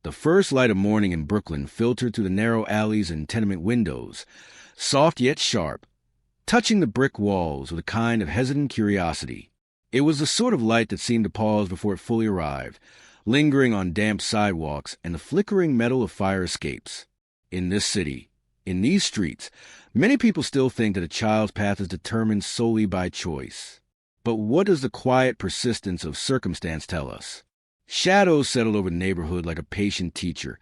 The first light of morning in Brooklyn filtered through the narrow alleys and tenement windows, soft yet sharp, touching the brick walls with a kind of hesitant curiosity. It was the sort of light that seemed to pause before it fully arrived, lingering on damp sidewalks and the flickering metal of fire escapes. In this city, in these streets, many people still think that a child's path is determined solely by choice. But what does the quiet persistence of circumstance tell us? Shadows settled over the neighborhood like a patient teacher,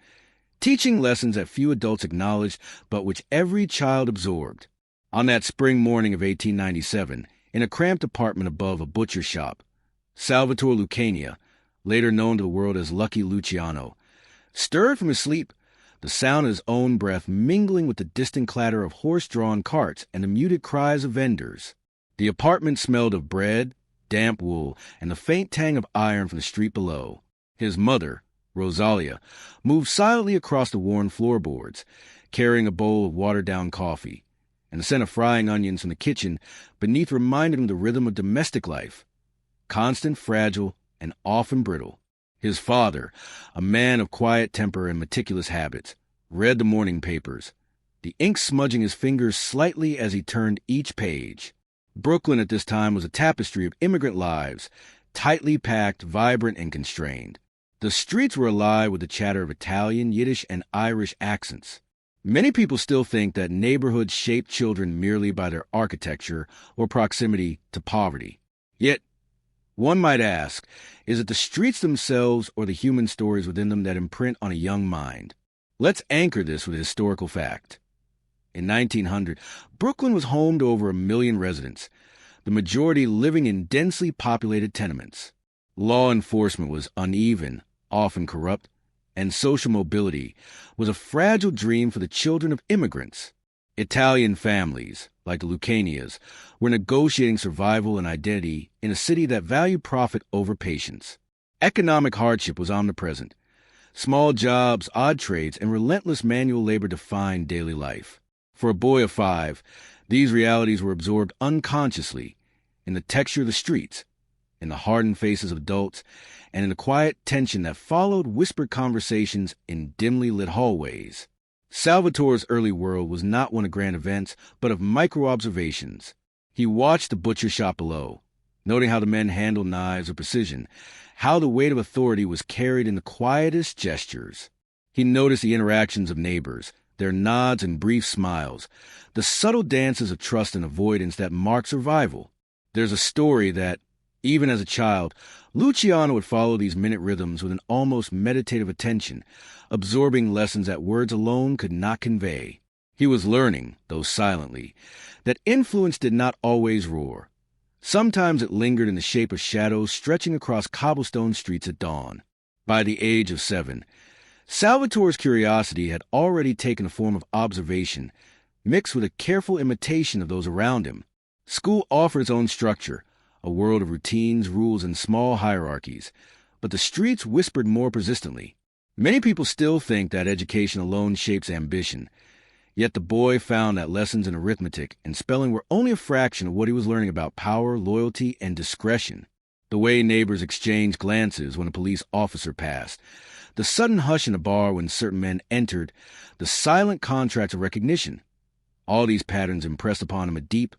teaching lessons that few adults acknowledged but which every child absorbed. On that spring morning of 1897, in a cramped apartment above a butcher shop, Salvatore Lucania, later known to the world as Lucky Luciano, stirred from his sleep, the sound of his own breath mingling with the distant clatter of horse-drawn carts and the muted cries of vendors. The apartment smelled of bread, damp wool, and the faint tang of iron from the street below. His mother, Rosalia, moved silently across the worn floorboards, carrying a bowl of watered-down coffee, and the scent of frying onions from the kitchen beneath reminded him of the rhythm of domestic life, constant, fragile, and often brittle. His father, a man of quiet temper and meticulous habits, read the morning papers, the ink smudging his fingers slightly as he turned each page. Brooklyn at this time was a tapestry of immigrant lives, tightly packed, vibrant, and constrained. The streets were alive with the chatter of Italian, Yiddish, and Irish accents. Many people still think that neighborhoods shape children merely by their architecture or proximity to poverty. Yet, one might ask, is it the streets themselves or the human stories within them that imprint on a young mind? Let's anchor this with a historical fact. In 1900, Brooklyn was home to over 1 million residents, the majority living in densely populated tenements. Law enforcement was uneven, often corrupt, and social mobility was a fragile dream for the children of immigrants. Italian families, like the Lucanias, were negotiating survival and identity in a city that valued profit over patience. Economic hardship was omnipresent. Small jobs, odd trades, and relentless manual labor defined daily life. For a boy of 5, these realities were absorbed unconsciously in the texture of the streets, in the hardened faces of adults, and in the quiet tension that followed whispered conversations in dimly lit hallways. Salvatore's early world was not one of grand events, but of micro-observations. He watched the butcher shop below, noting how the men handled knives with precision, how the weight of authority was carried in the quietest gestures. He noticed the interactions of neighbors, their nods and brief smiles, the subtle dances of trust and avoidance that mark survival. There's a story that, even as a child, Luciano would follow these minute rhythms with an almost meditative attention, absorbing lessons that words alone could not convey. He was learning, though silently, that influence did not always roar. Sometimes it lingered in the shape of shadows stretching across cobblestone streets at dawn. By the age of 7, Salvatore's curiosity had already taken a form of observation, mixed with a careful imitation of those around him. School offered its own structure, a world of routines, rules, and small hierarchies, but the streets whispered more persistently. Many people still think that education alone shapes ambition, yet the boy found that lessons in arithmetic and spelling were only a fraction of what he was learning about power, loyalty, and discretion. The way neighbors exchanged glances when a police officer passed, the sudden hush in a bar when certain men entered, the silent contracts of recognition. All these patterns impressed upon him a deep,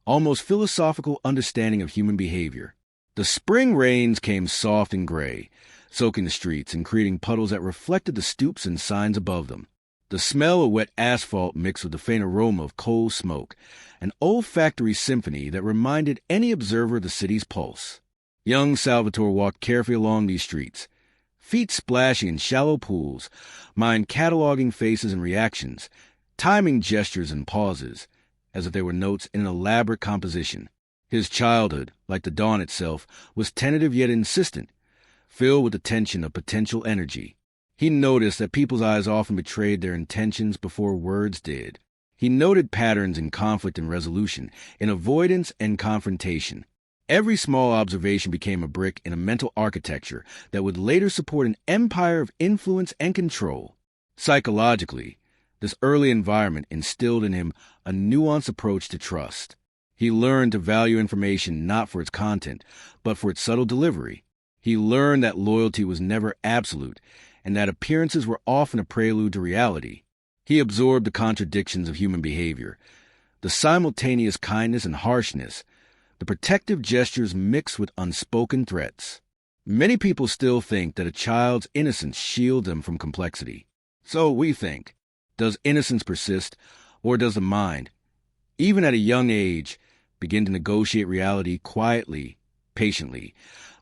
almost philosophical understanding of human behavior. The spring rains came soft and gray, soaking the streets and creating puddles that reflected the stoops and signs above them. The smell of wet asphalt mixed with the faint aroma of coal smoke, an olfactory symphony that reminded any observer of the city's pulse. Young Salvatore walked carefully along these streets, feet splashing in shallow pools, mind cataloging faces and reactions, timing gestures and pauses, as if they were notes in an elaborate composition. His childhood, like the dawn itself, was tentative yet insistent, filled with the tension of potential energy. He noticed that people's eyes often betrayed their intentions before words did. He noted patterns in conflict and resolution, in avoidance and confrontation. Every small observation became a brick in a mental architecture that would later support an empire of influence and control. Psychologically, this early environment instilled in him a nuanced approach to trust. He learned to value information not for its content, but for its subtle delivery. He learned that loyalty was never absolute, and that appearances were often a prelude to reality. He absorbed the contradictions of human behavior, the simultaneous kindness and harshness, the protective gestures mixed with unspoken threats. Many people still think that a child's innocence shields them from complexity. So we think, does innocence persist, or does the mind, even at a young age, begin to negotiate reality quietly, patiently,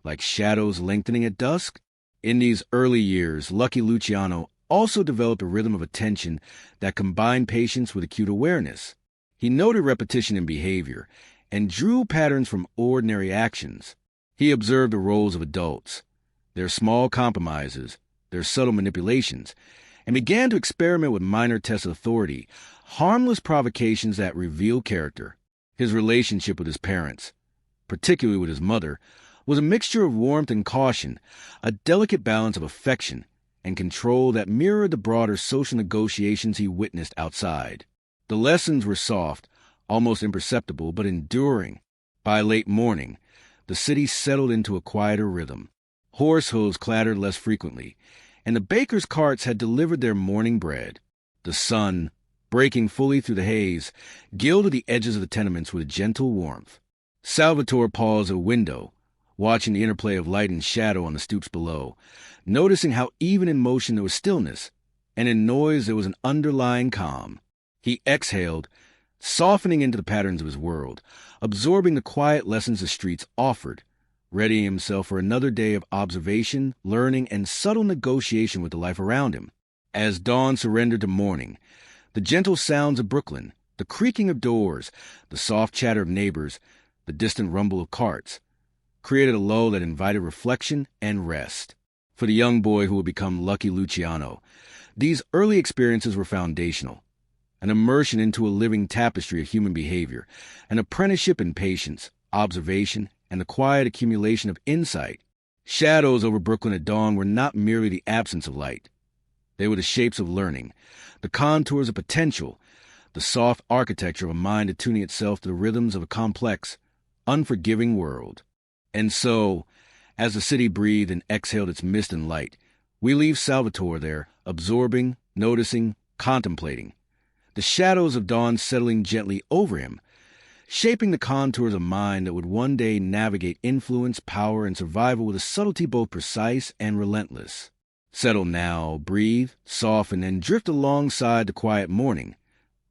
like shadows lengthening at dusk? In these early years, Lucky Luciano also developed a rhythm of attention that combined patience with acute awareness. He noted repetition in behavior and drew patterns from ordinary actions. He observed the roles of adults, their small compromises, their subtle manipulations, and began to experiment with minor tests of authority, harmless provocations that reveal character. His relationship with his parents, particularly with his mother, was a mixture of warmth and caution, a delicate balance of affection and control that mirrored the broader social negotiations he witnessed outside. The lessons were soft, almost imperceptible, but enduring. By late morning, the city settled into a quieter rhythm. Horse hooves clattered less frequently, and the bakers' carts had delivered their morning bread. The sun, breaking fully through the haze, gilded the edges of the tenements with gentle warmth. Salvatore paused at a window, watching the interplay of light and shadow on the stoops below, noticing how even in motion there was stillness, and in noise there was an underlying calm. He exhaled, softening into the patterns of his world, absorbing the quiet lessons the streets offered, readying himself for another day of observation, learning, and subtle negotiation with the life around him. As dawn surrendered to morning, the gentle sounds of Brooklyn, the creaking of doors, the soft chatter of neighbors, the distant rumble of carts, created a lull that invited reflection and rest. For the young boy who would become Lucky Luciano, these early experiences were foundational. An immersion into a living tapestry of human behavior, an apprenticeship in patience, observation, and the quiet accumulation of insight. Shadows over Brooklyn at dawn were not merely the absence of light. They were the shapes of learning, the contours of potential, the soft architecture of a mind attuning itself to the rhythms of a complex, unforgiving world. And so, as the city breathed and exhaled its mist and light, we leave Salvatore there, absorbing, noticing, contemplating, the shadows of dawn settling gently over him, shaping the contours of a mind that would one day navigate influence, power, and survival with a subtlety both precise and relentless. Settle now, breathe, soften, and drift alongside the quiet morning,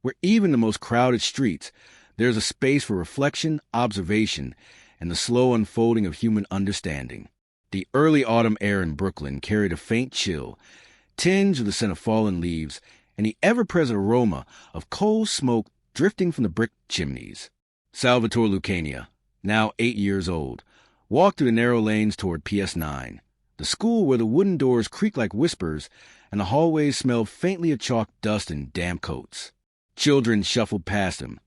where even the most crowded streets, there's a space for reflection, observation, and the slow unfolding of human understanding. The early autumn air in Brooklyn carried a faint chill, tinged with the scent of fallen leaves, and the ever-present aroma of coal smoke drifting from the brick chimneys. Salvatore Lucania, now 8 years old, walked through the narrow lanes toward PS9, the school where the wooden doors creaked like whispers and the hallways smelled faintly of chalk dust and damp coats. Children shuffled past him,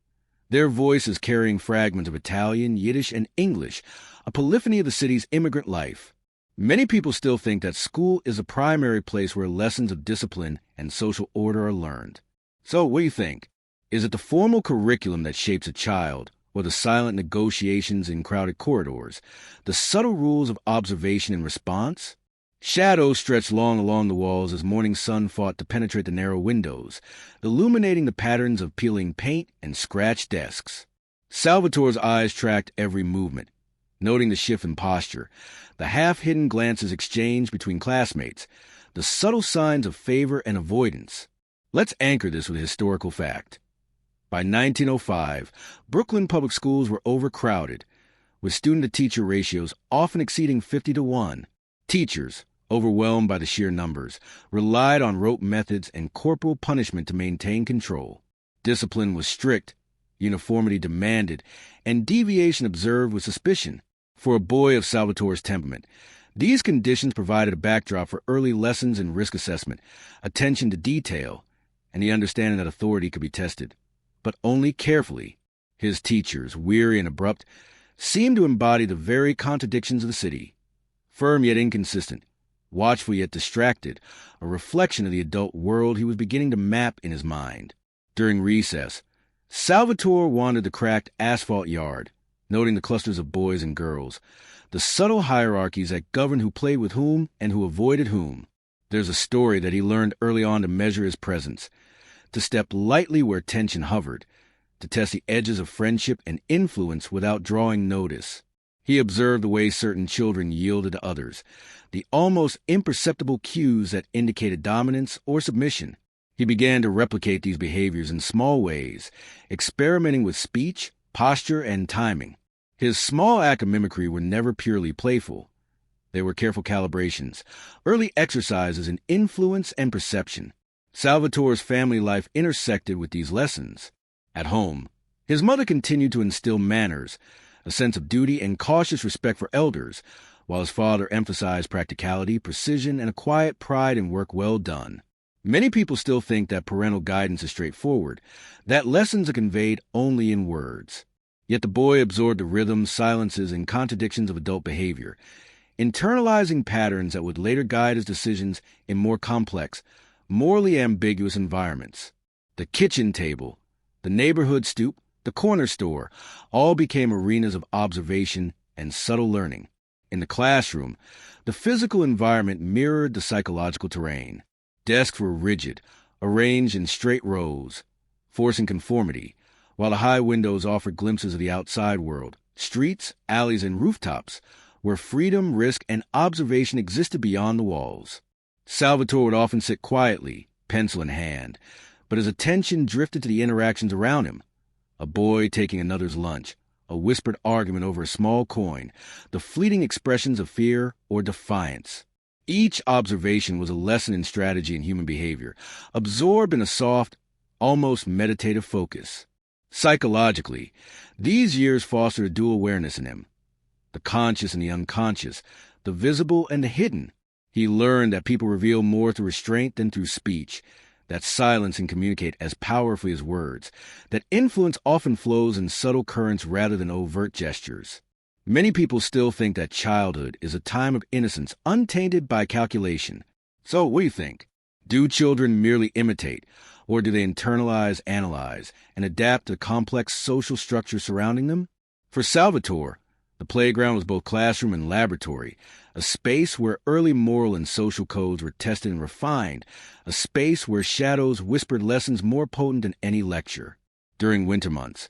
their voices carrying fragments of Italian, Yiddish, and English, a polyphony of the city's immigrant life. Many people still think that school is a primary place where lessons of discipline and social order are learned. So what do you think? Is it the formal curriculum that shapes a child, or the silent negotiations in crowded corridors, the subtle rules of observation and response? Shadows stretched long along the walls as morning sun fought to penetrate the narrow windows, illuminating the patterns of peeling paint and scratched desks. Salvatore's eyes tracked every movement, noting the shift in posture, the half-hidden glances exchanged between classmates, the subtle signs of favor and avoidance. Let's anchor this with a historical fact. By 1905, Brooklyn public schools were overcrowded, with student-to-teacher ratios often exceeding 50-1. Teachers, overwhelmed by the sheer numbers, relied on rote methods and corporal punishment to maintain control. Discipline was strict, uniformity demanded, and deviation observed with suspicion. For a boy of Salvatore's temperament, these conditions provided a backdrop for early lessons in risk assessment, attention to detail, and the understanding that authority could be tested, but only carefully. His teachers, weary and abrupt, seemed to embody the very contradictions of the city. Firm yet inconsistent, watchful yet distracted, a reflection of the adult world he was beginning to map in his mind. During recess, Salvatore wandered the cracked asphalt yard, noting the clusters of boys and girls, the subtle hierarchies that governed who played with whom and who avoided whom. There's a story that he learned early on to measure his presence, to step lightly where tension hovered, to test the edges of friendship and influence without drawing notice. He observed the way certain children yielded to others, the almost imperceptible cues that indicated dominance or submission. He began to replicate these behaviors in small ways, experimenting with speech, posture, and timing. His small acts of mimicry were never purely playful. They were careful calibrations, early exercises in influence and perception. Salvatore's family life intersected with these lessons. At home, his mother continued to instill manners, a sense of duty and cautious respect for elders, while his father emphasized practicality, precision, and a quiet pride in work well done. Many people still think that parental guidance is straightforward, that lessons are conveyed only in words. Yet the boy absorbed the rhythms, silences, and contradictions of adult behavior, internalizing patterns that would later guide his decisions in more complex, morally ambiguous environments. The kitchen table, the neighborhood stoop, the corner store, all became arenas of observation and subtle learning. In the classroom, the physical environment mirrored the psychological terrain. Desks were rigid, arranged in straight rows, forcing conformity, while the high windows offered glimpses of the outside world. Streets, alleys, and rooftops, where freedom, risk, and observation existed beyond the walls. Salvatore would often sit quietly, pencil in hand, but his attention drifted to the interactions around him. A boy taking another's lunch, a whispered argument over a small coin, the fleeting expressions of fear or defiance. Each observation was a lesson in strategy and human behavior, absorbed in a soft, almost meditative focus. Psychologically, these years fostered a dual awareness in him, the conscious and the unconscious, the visible and the hidden. He learned that people reveal more through restraint than through speech, that silence can communicate as powerfully as words, that influence often flows in subtle currents rather than overt gestures. Many people still think that childhood is a time of innocence untainted by calculation. So what do you think? Do children merely imitate, or do they internalize, analyze, and adapt to the complex social structure surrounding them? For Salvatore, the playground was both classroom and laboratory, a space where early moral and social codes were tested and refined, a space where shadows whispered lessons more potent than any lecture. During winter months,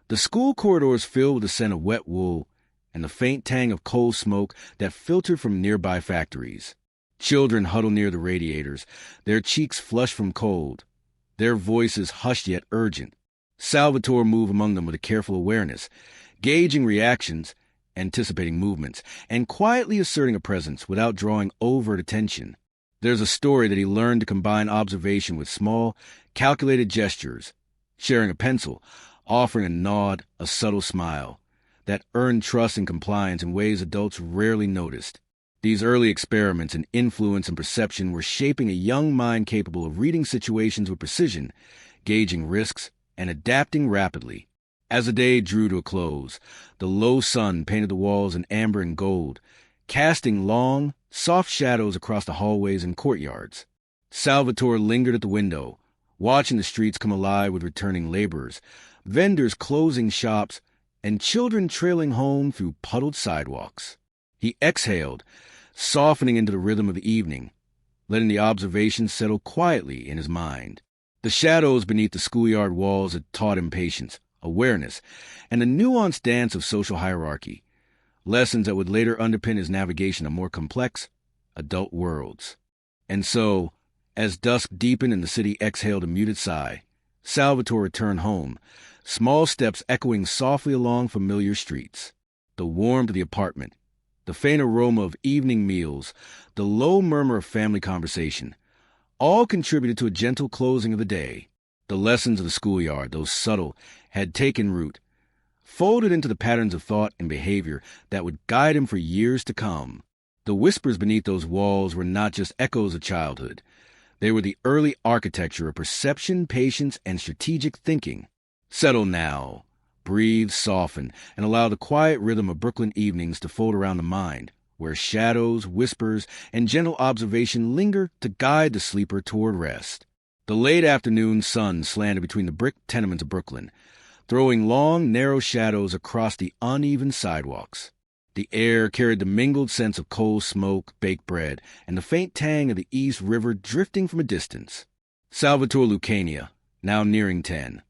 the school corridors filled with the scent of wet wool and the faint tang of coal smoke that filtered from nearby factories. Children huddled near the radiators, their cheeks flushed from cold, their voices hushed yet urgent. Salvatore moved among them with a careful awareness, gauging reactions, anticipating movements, and quietly asserting a presence without drawing overt attention. There's a story that he learned to combine observation with small, calculated gestures, sharing a pencil, offering a nod, a subtle smile, that earned trust and compliance in ways adults rarely noticed. These early experiments in influence and perception were shaping a young mind capable of reading situations with precision, gauging risks, and adapting rapidly. As the day drew to a close, the low sun painted the walls in amber and gold, casting long, soft shadows across the hallways and courtyards. Salvatore lingered at the window, watching the streets come alive with returning laborers, vendors closing shops, and children trailing home through puddled sidewalks. He exhaled, softening into the rhythm of the evening, letting the observations settle quietly in his mind. The shadows beneath the schoolyard walls had taught him patience, awareness, and the nuanced dance of social hierarchy, lessons that would later underpin his navigation of more complex, adult worlds. And so, as dusk deepened and the city exhaled a muted sigh, Salvatore returned home, small steps echoing softly along familiar streets. The warmth of the apartment, the faint aroma of evening meals, the low murmur of family conversation, all contributed to a gentle closing of the day. The lessons of the schoolyard, though subtle, had taken root, folded into the patterns of thought and behavior that would guide him for years to come. The whispers beneath those walls were not just echoes of childhood. They were the early architecture of perception, patience, and strategic thinking. Settle now. Breathe, soften, and allow the quiet rhythm of Brooklyn evenings to fold around the mind, where shadows, whispers, and gentle observation linger to guide the sleeper toward rest. The late afternoon sun slanted between the brick tenements of Brooklyn, throwing long, narrow shadows across the uneven sidewalks. The air carried the mingled scents of coal smoke, baked bread, and the faint tang of the East River drifting from a distance. Salvatore Lucania, now nearing 10,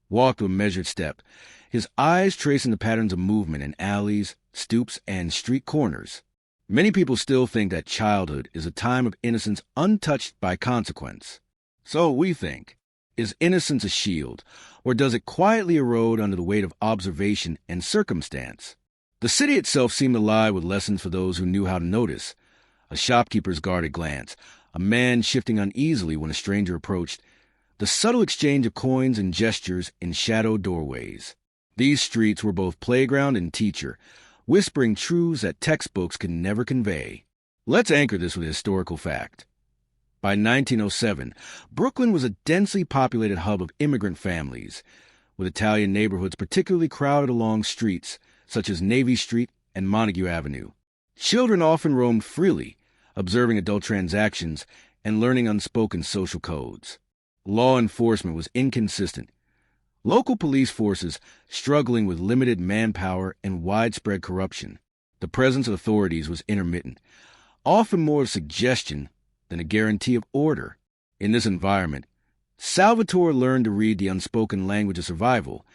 walked with a measured step, his eyes tracing the patterns of movement in alleys, stoops, and street corners. Many people still think that childhood is a time of innocence untouched by consequence. So we think. Is innocence a shield, or does it quietly erode under the weight of observation and circumstance? The city itself seemed alive with lessons for those who knew how to notice. A shopkeeper's guarded glance, a man shifting uneasily when a stranger approached, the subtle exchange of coins and gestures in shadowed doorways. These streets were both playground and teacher, whispering truths that textbooks could never convey. Let's anchor this with a historical fact. By 1907, Brooklyn was a densely populated hub of immigrant families, with Italian neighborhoods particularly crowded along streets such as Navy Street and Montague Avenue. Children often roamed freely, observing adult transactions and learning unspoken social codes. Law enforcement was inconsistent. Local police forces struggling with limited manpower and widespread corruption. The presence of authorities was intermittent, often more of suggestion than a guarantee of order. In this environment, Salvatore learned to read the unspoken language of survival,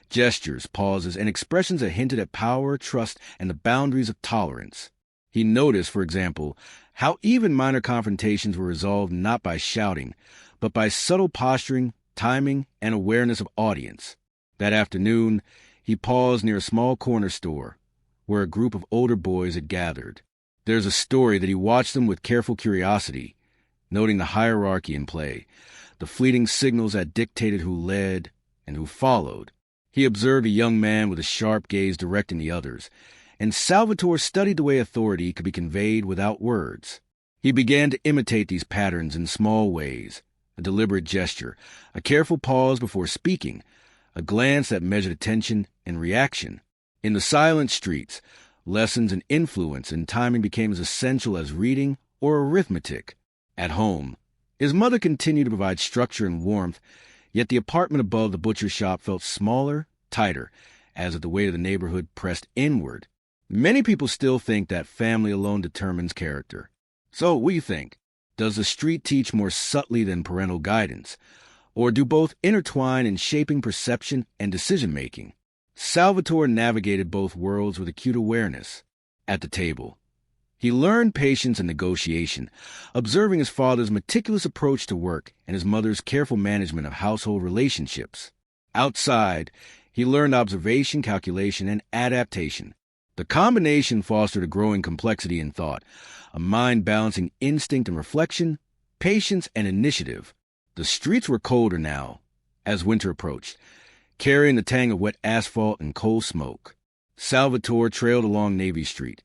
gestures, pauses, and expressions that hinted at power, trust, and the boundaries of tolerance. He noticed, for example, how even minor confrontations were resolved not by shouting, but by subtle posturing, timing, and awareness of audience. That afternoon, he paused near a small corner store, where a group of older boys had gathered. There's a story that he watched them with careful curiosity, noting the hierarchy in play, the fleeting signals that dictated who led and who followed. He observed a young man with a sharp gaze directing the others, and Salvatore studied the way authority could be conveyed without words. He began to imitate these patterns in small ways, a deliberate gesture, a careful pause before speaking, a glance that measured attention and reaction. In the silent streets, lessons in influence and timing became as essential as reading or arithmetic. At home, his mother continued to provide structure and warmth, yet the apartment above the butcher's shop felt smaller, tighter, as the weight of the neighborhood pressed inward. Many people still think that family alone determines character. So we think, does the street teach more subtly than parental guidance? Or do both intertwine in shaping perception and decision-making? Salvatore navigated both worlds with acute awareness. At the table, he learned patience and negotiation, observing his father's meticulous approach to work and his mother's careful management of household relationships. Outside, he learned observation, calculation, and adaptation. The combination fostered a growing complexity in thought, a mind balancing instinct and reflection, patience and initiative. The streets were colder now, as winter approached, carrying the tang of wet asphalt and coal smoke. Salvatore trailed along Navy Street,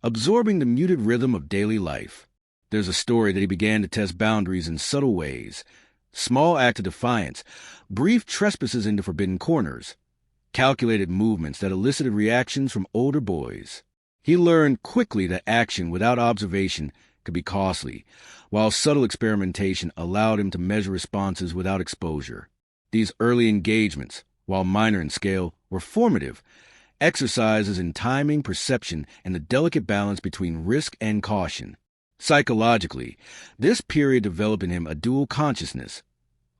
absorbing the muted rhythm of daily life. There's a story that he began to test boundaries in subtle ways, small acts of defiance, brief trespasses into forbidden corners, calculated movements that elicited reactions from older boys. He learned quickly that action without observation could be costly, while subtle experimentation allowed him to measure responses without exposure. These early engagements, while minor in scale, were formative, exercises in timing, perception, and the delicate balance between risk and caution. Psychologically, this period developed in him a dual consciousness,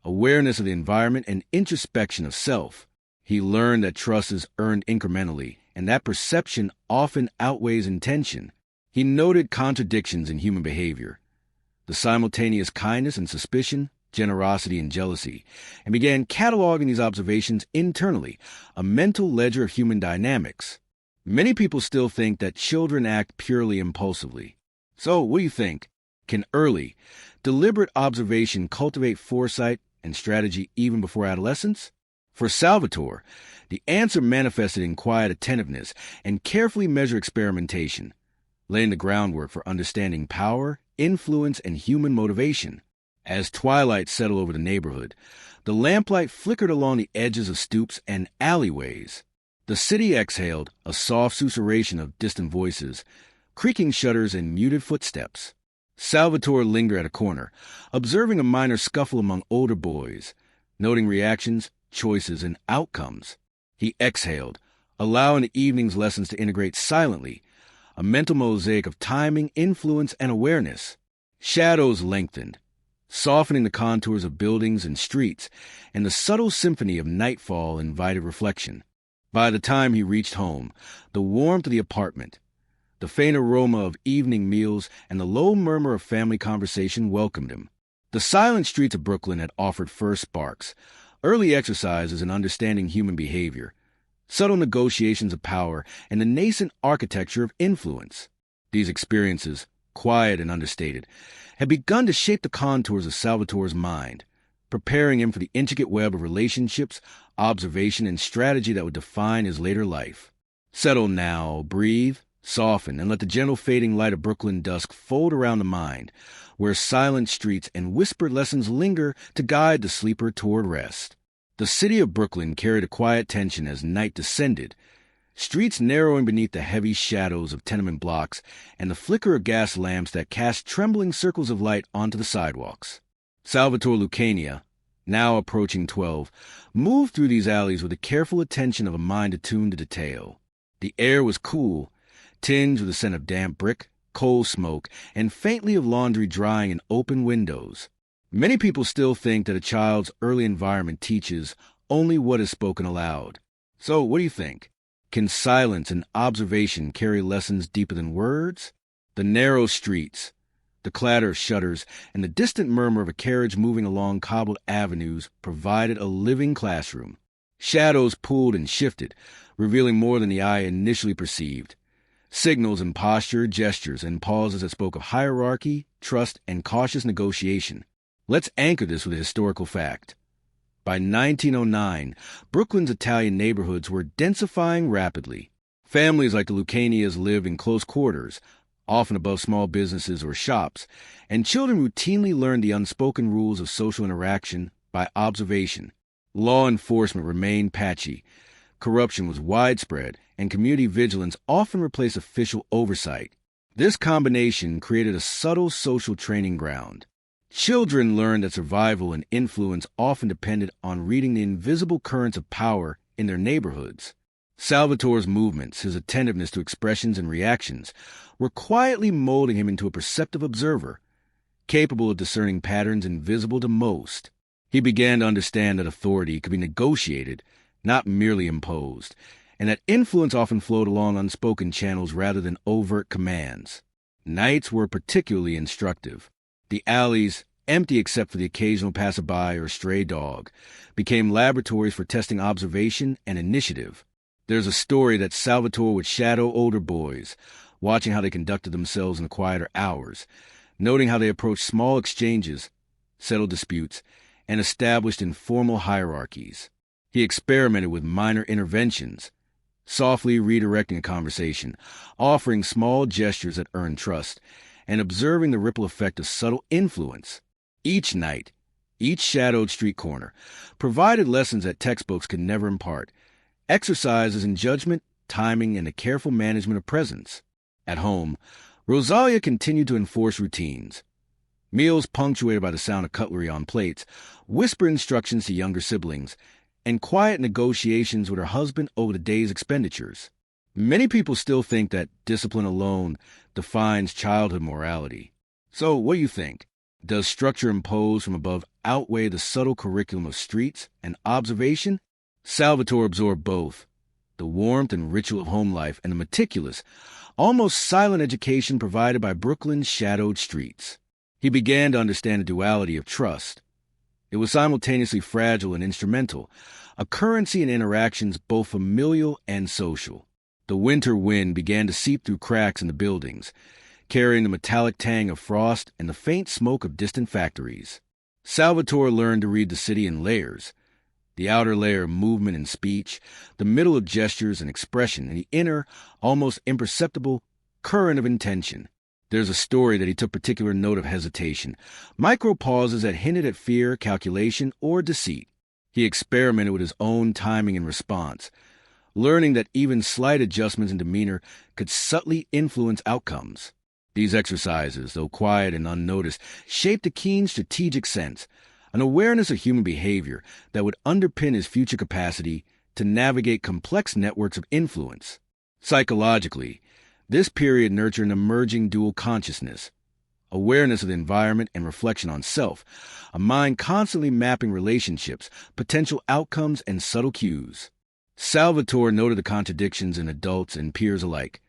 awareness of the environment and introspection of self. He learned that trust is earned incrementally, and that perception often outweighs intention. He noted contradictions in human behavior, the simultaneous kindness and suspicion, generosity and jealousy, and began cataloging these observations internally, a mental ledger of human dynamics. Many people still think that children act purely impulsively. So, what do you think? Can early, deliberate observation cultivate foresight and strategy even before adolescence? For Salvatore, the answer manifested in quiet attentiveness and carefully measured experimentation, laying the groundwork for understanding power, influence, and human motivation. As twilight settled over the neighborhood, the lamplight flickered along the edges of stoops and alleyways. The city exhaled a soft susurration of distant voices, creaking shutters and muted footsteps. Salvatore lingered at a corner, observing a minor scuffle among older boys, noting reactions, choices, and outcomes. He exhaled, allowing the evening's lessons to integrate silently, a mental mosaic of timing, influence, and awareness. Shadows lengthened, softening the contours of buildings and streets, and the subtle symphony of nightfall invited reflection. By the time he reached home, the warmth of the apartment, the faint aroma of evening meals, and the low murmur of family conversation welcomed him. The silent streets of Brooklyn had offered first sparks, early exercises in understanding human behavior, subtle negotiations of power, and the nascent architecture of influence. These experiences, quiet and understated, had begun to shape the contours of Salvatore's mind, preparing him for the intricate web of relationships, observation, and strategy that would define his later life. Settle now, breathe, soften, and let the gentle fading light of Brooklyn dusk fold around the mind, where silent streets and whispered lessons linger to guide the sleeper toward rest. The city of Brooklyn carried a quiet tension as night descended, streets narrowing beneath the heavy shadows of tenement blocks and the flicker of gas lamps that cast trembling circles of light onto the sidewalks. Salvatore Lucania, now approaching 12, moved through these alleys with the careful attention of a mind attuned to detail. The air was cool, tinged with the scent of damp brick, coal smoke, and faintly of laundry drying in open windows. Many people still think that a child's early environment teaches only what is spoken aloud. So, what do you think? Can silence and observation carry lessons deeper than words? The narrow streets, the clatter of shutters, and the distant murmur of a carriage moving along cobbled avenues provided a living classroom. Shadows pulled and shifted, revealing more than the eye initially perceived. Signals and posture, gestures, and pauses that spoke of hierarchy, trust, and cautious negotiation. Let's anchor this with a historical fact. By 1909, Brooklyn's Italian neighborhoods were densifying rapidly. Families like the Lucanias lived in close quarters, often above small businesses or shops, and children routinely learned the unspoken rules of social interaction by observation. Law enforcement remained patchy. Corruption was widespread, and community vigilance often replaced official oversight. This combination created a subtle social training ground. Children learned that survival and influence often depended on reading the invisible currents of power in their neighborhoods. Salvatore's movements, his attentiveness to expressions and reactions, were quietly molding him into a perceptive observer, capable of discerning patterns invisible to most. He began to understand that authority could be negotiated, not merely imposed, and that influence often flowed along unspoken channels rather than overt commands. Nights were particularly instructive. The alleys, empty except for the occasional passerby or stray dog, became laboratories for testing observation and initiative. There's a story that Salvatore would shadow older boys, watching how they conducted themselves in the quieter hours, noting how they approached small exchanges, settled disputes, and established informal hierarchies. He experimented with minor interventions, softly redirecting a conversation, offering small gestures that earned trust, and observing the ripple effect of subtle influence. Each night, each shadowed street corner, provided lessons that textbooks could never impart, exercises in judgment, timing, and the careful management of presence. At home, Rosalia continued to enforce routines. Meals punctuated by the sound of cutlery on plates, whisper instructions to younger siblings, and quiet negotiations with her husband over the day's expenditures. Many people still think that discipline alone defines childhood morality. So, what do you think? Does structure imposed from above outweigh the subtle curriculum of streets and observation? Salvatore absorbed both, the warmth and ritual of home life and the meticulous, almost silent education provided by Brooklyn's shadowed streets. He began to understand the duality of trust. It was simultaneously fragile and instrumental, a currency in interactions both familial and social. The winter wind began to seep through cracks in the buildings, carrying the metallic tang of frost and the faint smoke of distant factories. Salvatore learned to read the city in layers, the outer layer of movement and speech, the middle of gestures and expression, and the inner, almost imperceptible, current of intention. There's a story that he took particular note of hesitation, micro-pauses that hinted at fear, calculation, or deceit. He experimented with his own timing and response, learning that even slight adjustments in demeanor could subtly influence outcomes. These exercises, though quiet and unnoticed, shaped a keen strategic sense, an awareness of human behavior that would underpin his future capacity to navigate complex networks of influence. Psychologically, this period nurtured an emerging dual consciousness, awareness of the environment and reflection on self, a mind constantly mapping relationships, potential outcomes, and subtle cues. Salvatore noted the contradictions in adults and peers alike: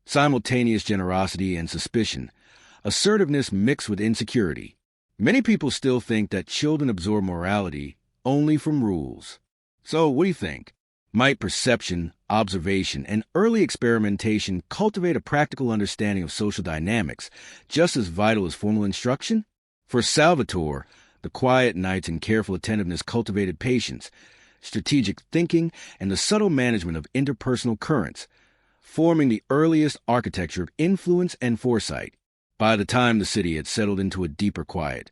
simultaneous generosity and suspicion, assertiveness mixed with insecurity. Many people still think that children absorb morality only from rules. So, what do you think? Might perception, observation, and early experimentation cultivate a practical understanding of social dynamics, just as vital as formal instruction? For Salvatore, the quiet nights and careful attentiveness cultivated patience, strategic thinking, and the subtle management of interpersonal currents, forming the earliest architecture of influence and foresight. By the time the city had settled into a deeper quiet,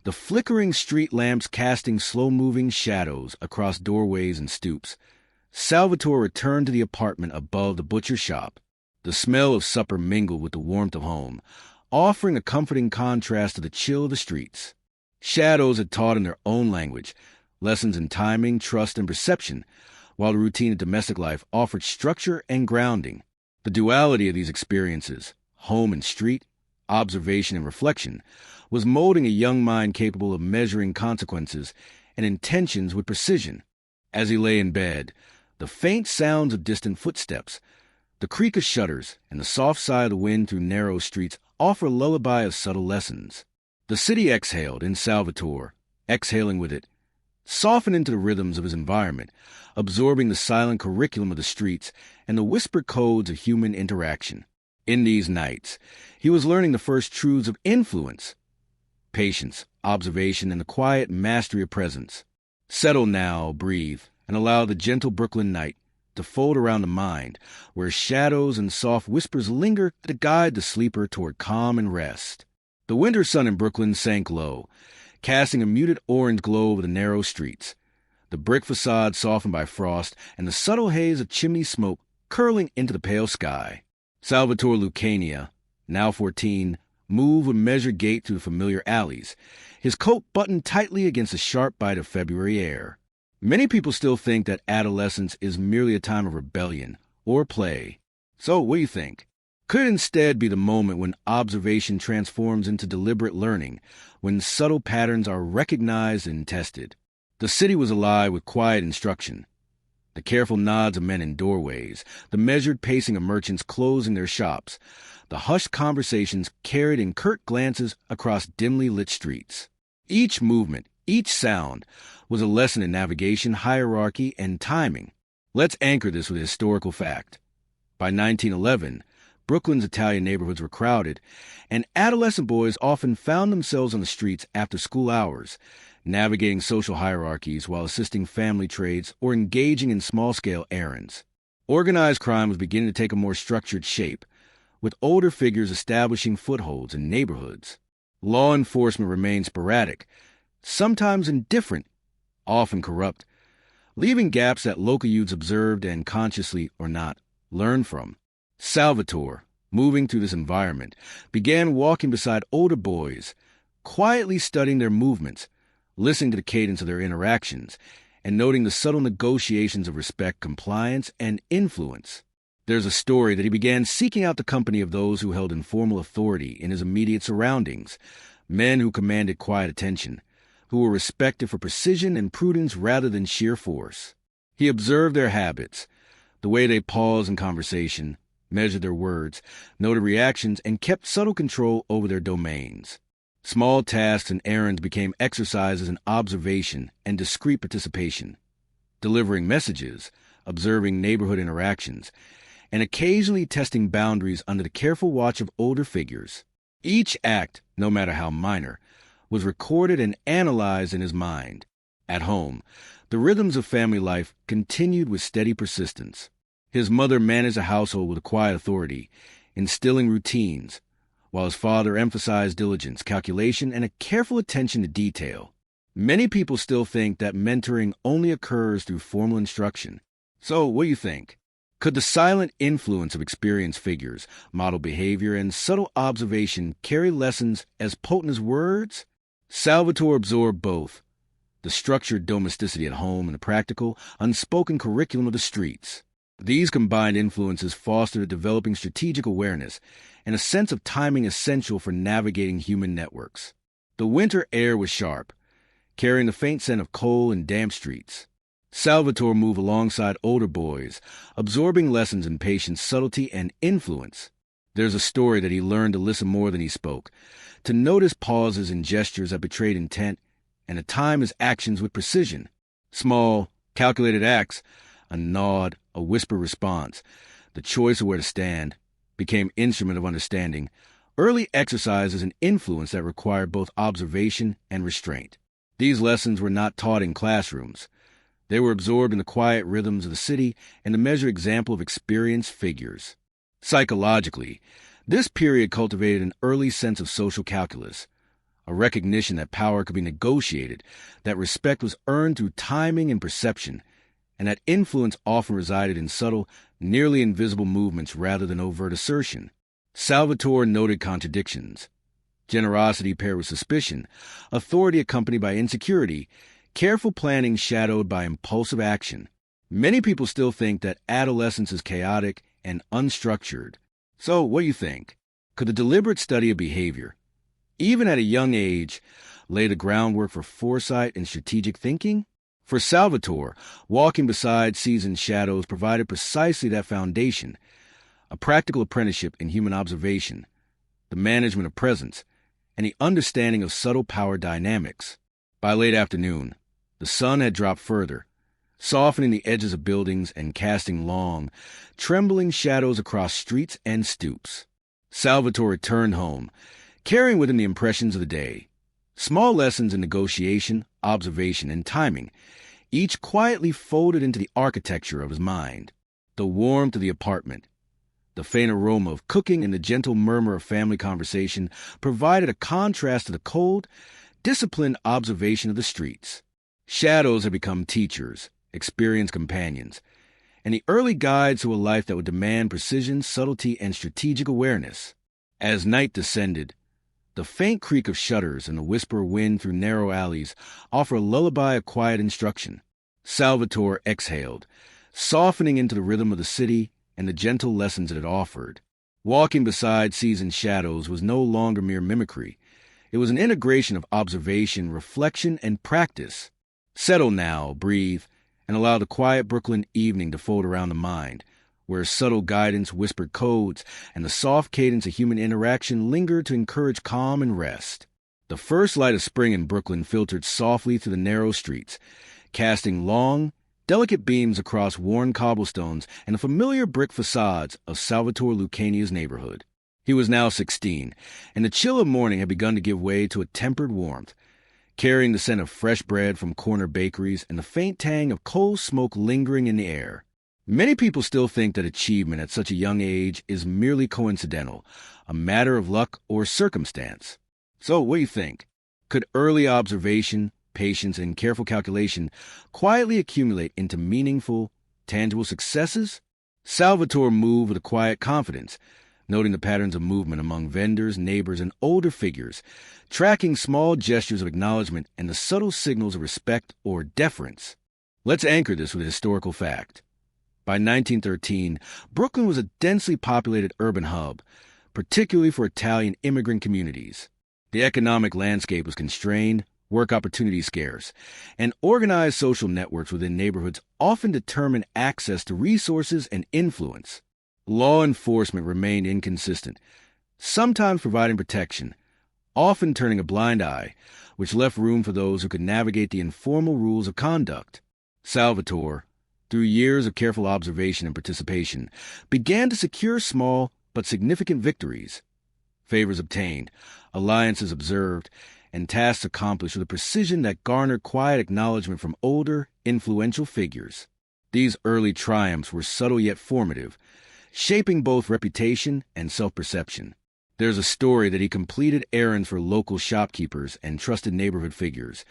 the flickering street lamps casting slow-moving shadows across doorways and stoops, Salvatore returned to the apartment above the butcher's shop. The smell of supper mingled with the warmth of home, offering a comforting contrast to the chill of the streets. Shadows had taught in their own language lessons in timing, trust, and perception, while the routine of domestic life offered structure and grounding. The duality of these experiences, home and street, observation and reflection, was molding a young mind capable of measuring consequences and intentions with precision. As he lay in bed, the faint sounds of distant footsteps, the creak of shutters, and the soft sigh of the wind through narrow streets offer a lullaby of subtle lessons. The city exhaled, and Salvatore, exhaling with it, softened into the rhythms of his environment, absorbing the silent curriculum of the streets and the whispered codes of human interaction. In these nights, he was learning the first truths of influence: patience, observation, and the quiet mastery of presence. Settle now, breathe, and allow the gentle Brooklyn night to fold around the mind, where shadows and soft whispers linger to guide the sleeper toward calm and rest. The winter sun in Brooklyn sank low, casting a muted orange glow over the narrow streets, the brick facade softened by frost and the subtle haze of chimney smoke curling into the pale sky. Salvatore Lucania, now 14, moved with measured gait through the familiar alleys, his coat buttoned tightly against the sharp bite of February air. Many people still think that adolescence is merely a time of rebellion or play. So, what do you think? Could it instead be the moment when observation transforms into deliberate learning, when subtle patterns are recognized and tested? The city was alive with quiet instruction. The careful nods of men in doorways, the measured pacing of merchants closing their shops, the hushed conversations carried in curt glances across dimly lit streets. Each movement, each sound, was a lesson in navigation, hierarchy, and timing. Let's anchor this with a historical fact. By 1911, Brooklyn's Italian neighborhoods were crowded, and adolescent boys often found themselves on the streets after school hours, navigating social hierarchies while assisting family trades or engaging in small-scale errands. Organized crime was beginning to take a more structured shape, with older figures establishing footholds in neighborhoods. Law enforcement remained sporadic, sometimes indifferent, often corrupt, leaving gaps that local youths observed and, consciously or not, learned from. Salvatore, moving through this environment, began walking beside older boys, quietly studying their movements, listening to the cadence of their interactions, and noting the subtle negotiations of respect, compliance, and influence. There's a story that he began seeking out the company of those who held informal authority in his immediate surroundings, men who commanded quiet attention, who were respected for precision and prudence rather than sheer force. He observed their habits, the way they paused in conversation, measured their words, noted reactions, and kept subtle control over their domains. Small tasks and errands became exercises in observation and discreet participation, delivering messages, observing neighborhood interactions, and occasionally testing boundaries under the careful watch of older figures. Each act, no matter how minor, was recorded and analyzed in his mind. At home, the rhythms of family life continued with steady persistence. His mother managed a household with a quiet authority, instilling routines, while his father emphasized diligence, calculation, and a careful attention to detail. Many people still think that mentoring only occurs through formal instruction. So, what do you think? Could the silent influence of experienced figures, model behavior, and subtle observation carry lessons as potent as words? Salvatore absorbed both, the structured domesticity at home and the practical, unspoken curriculum of the streets. These combined influences fostered a developing strategic awareness and a sense of timing essential for navigating human networks. The winter air was sharp, carrying the faint scent of coal and damp streets. Salvatore moved alongside older boys, absorbing lessons in patience, subtlety, and influence. There's a story that he learned to listen more than he spoke, to notice pauses and gestures that betrayed intent, and to time his actions with precision. Small, calculated acts, a nod, a whispered response, the choice of where to stand, became instrument of understanding, early exercises an influence that required both observation and restraint. These lessons were not taught in classrooms. They were absorbed in the quiet rhythms of the city and the measured example of experienced figures. Psychologically, this period cultivated an early sense of social calculus, a recognition that power could be negotiated, that respect was earned through timing and perception, and that influence often resided in subtle, nearly invisible movements rather than overt assertion. Salvatore noted contradictions. Generosity paired with suspicion, authority accompanied by insecurity, careful planning shadowed by impulsive action. Many people still think that adolescence is chaotic and unstructured. So, what do you think? Could the deliberate study of behavior, even at a young age, lay the groundwork for foresight and strategic thinking? For Salvatore, walking beside seasoned shadows provided precisely that foundation, a practical apprenticeship in human observation, the management of presence, and the understanding of subtle power dynamics. By late afternoon, the sun had dropped further, softening the edges of buildings and casting long, trembling shadows across streets and stoops. Salvatore returned home, carrying with him the impressions of the day, small lessons in negotiation, observation, and timing, each quietly folded into the architecture of his mind. The warmth of the apartment, the faint aroma of cooking, and the gentle murmur of family conversation provided a contrast to the cold, disciplined observation of the streets. Shadows had become teachers, experienced companions, and the early guides to a life that would demand precision, subtlety, and strategic awareness. As night descended, the faint creak of shutters and the whisper of wind through narrow alleys offer a lullaby of quiet instruction. Salvatore exhaled, softening into the rhythm of the city and the gentle lessons it offered. Walking beside seasoned shadows was no longer mere mimicry. It was an integration of observation, reflection, and practice. Settle now, breathe, and allow the quiet Brooklyn evening to fold around the mind, where subtle guidance, whispered codes, and the soft cadence of human interaction lingered to encourage calm and rest. The first light of spring in Brooklyn filtered softly through the narrow streets, casting long, delicate beams across worn cobblestones and the familiar brick facades of Salvatore Lucania's neighborhood. He was now 16, and the chill of morning had begun to give way to a tempered warmth, carrying the scent of fresh bread from corner bakeries and the faint tang of coal smoke lingering in the air. Many people still think that achievement at such a young age is merely coincidental, a matter of luck or circumstance. So, what do you think? Could early observation, patience, and careful calculation quietly accumulate into meaningful, tangible successes? Salvatore moved with a quiet confidence, noting the patterns of movement among vendors, neighbors, and older figures, tracking small gestures of acknowledgement and the subtle signals of respect or deference. Let's anchor this with a historical fact. By 1913, Brooklyn was a densely populated urban hub, particularly for Italian immigrant communities. The economic landscape was constrained, work opportunities scarce, and organized social networks within neighborhoods often determined access to resources and influence. Law enforcement remained inconsistent, sometimes providing protection, often turning a blind eye, which left room for those who could navigate the informal rules of conduct. Salvatore, through years of careful observation and participation, began to secure small but significant victories. Favors obtained, alliances observed, and tasks accomplished with a precision that garnered quiet acknowledgement from older, influential figures. These early triumphs were subtle yet formative, shaping both reputation and self-perception. There's a story that he completed errands for local shopkeepers and trusted neighborhood figures,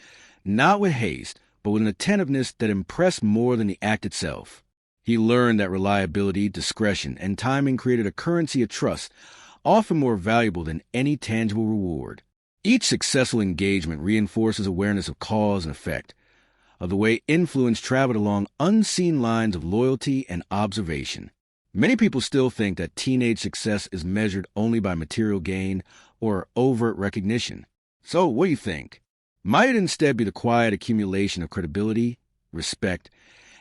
not with haste, but with an attentiveness that impressed more than the act itself. He learned that reliability, discretion, and timing created a currency of trust, often more valuable than any tangible reward. Each successful engagement reinforces awareness of cause and effect, of the way influence traveled along unseen lines of loyalty and observation. Many people still think that teenage success is measured only by material gain or overt recognition. So, what do you think? Might it instead be the quiet accumulation of credibility, respect,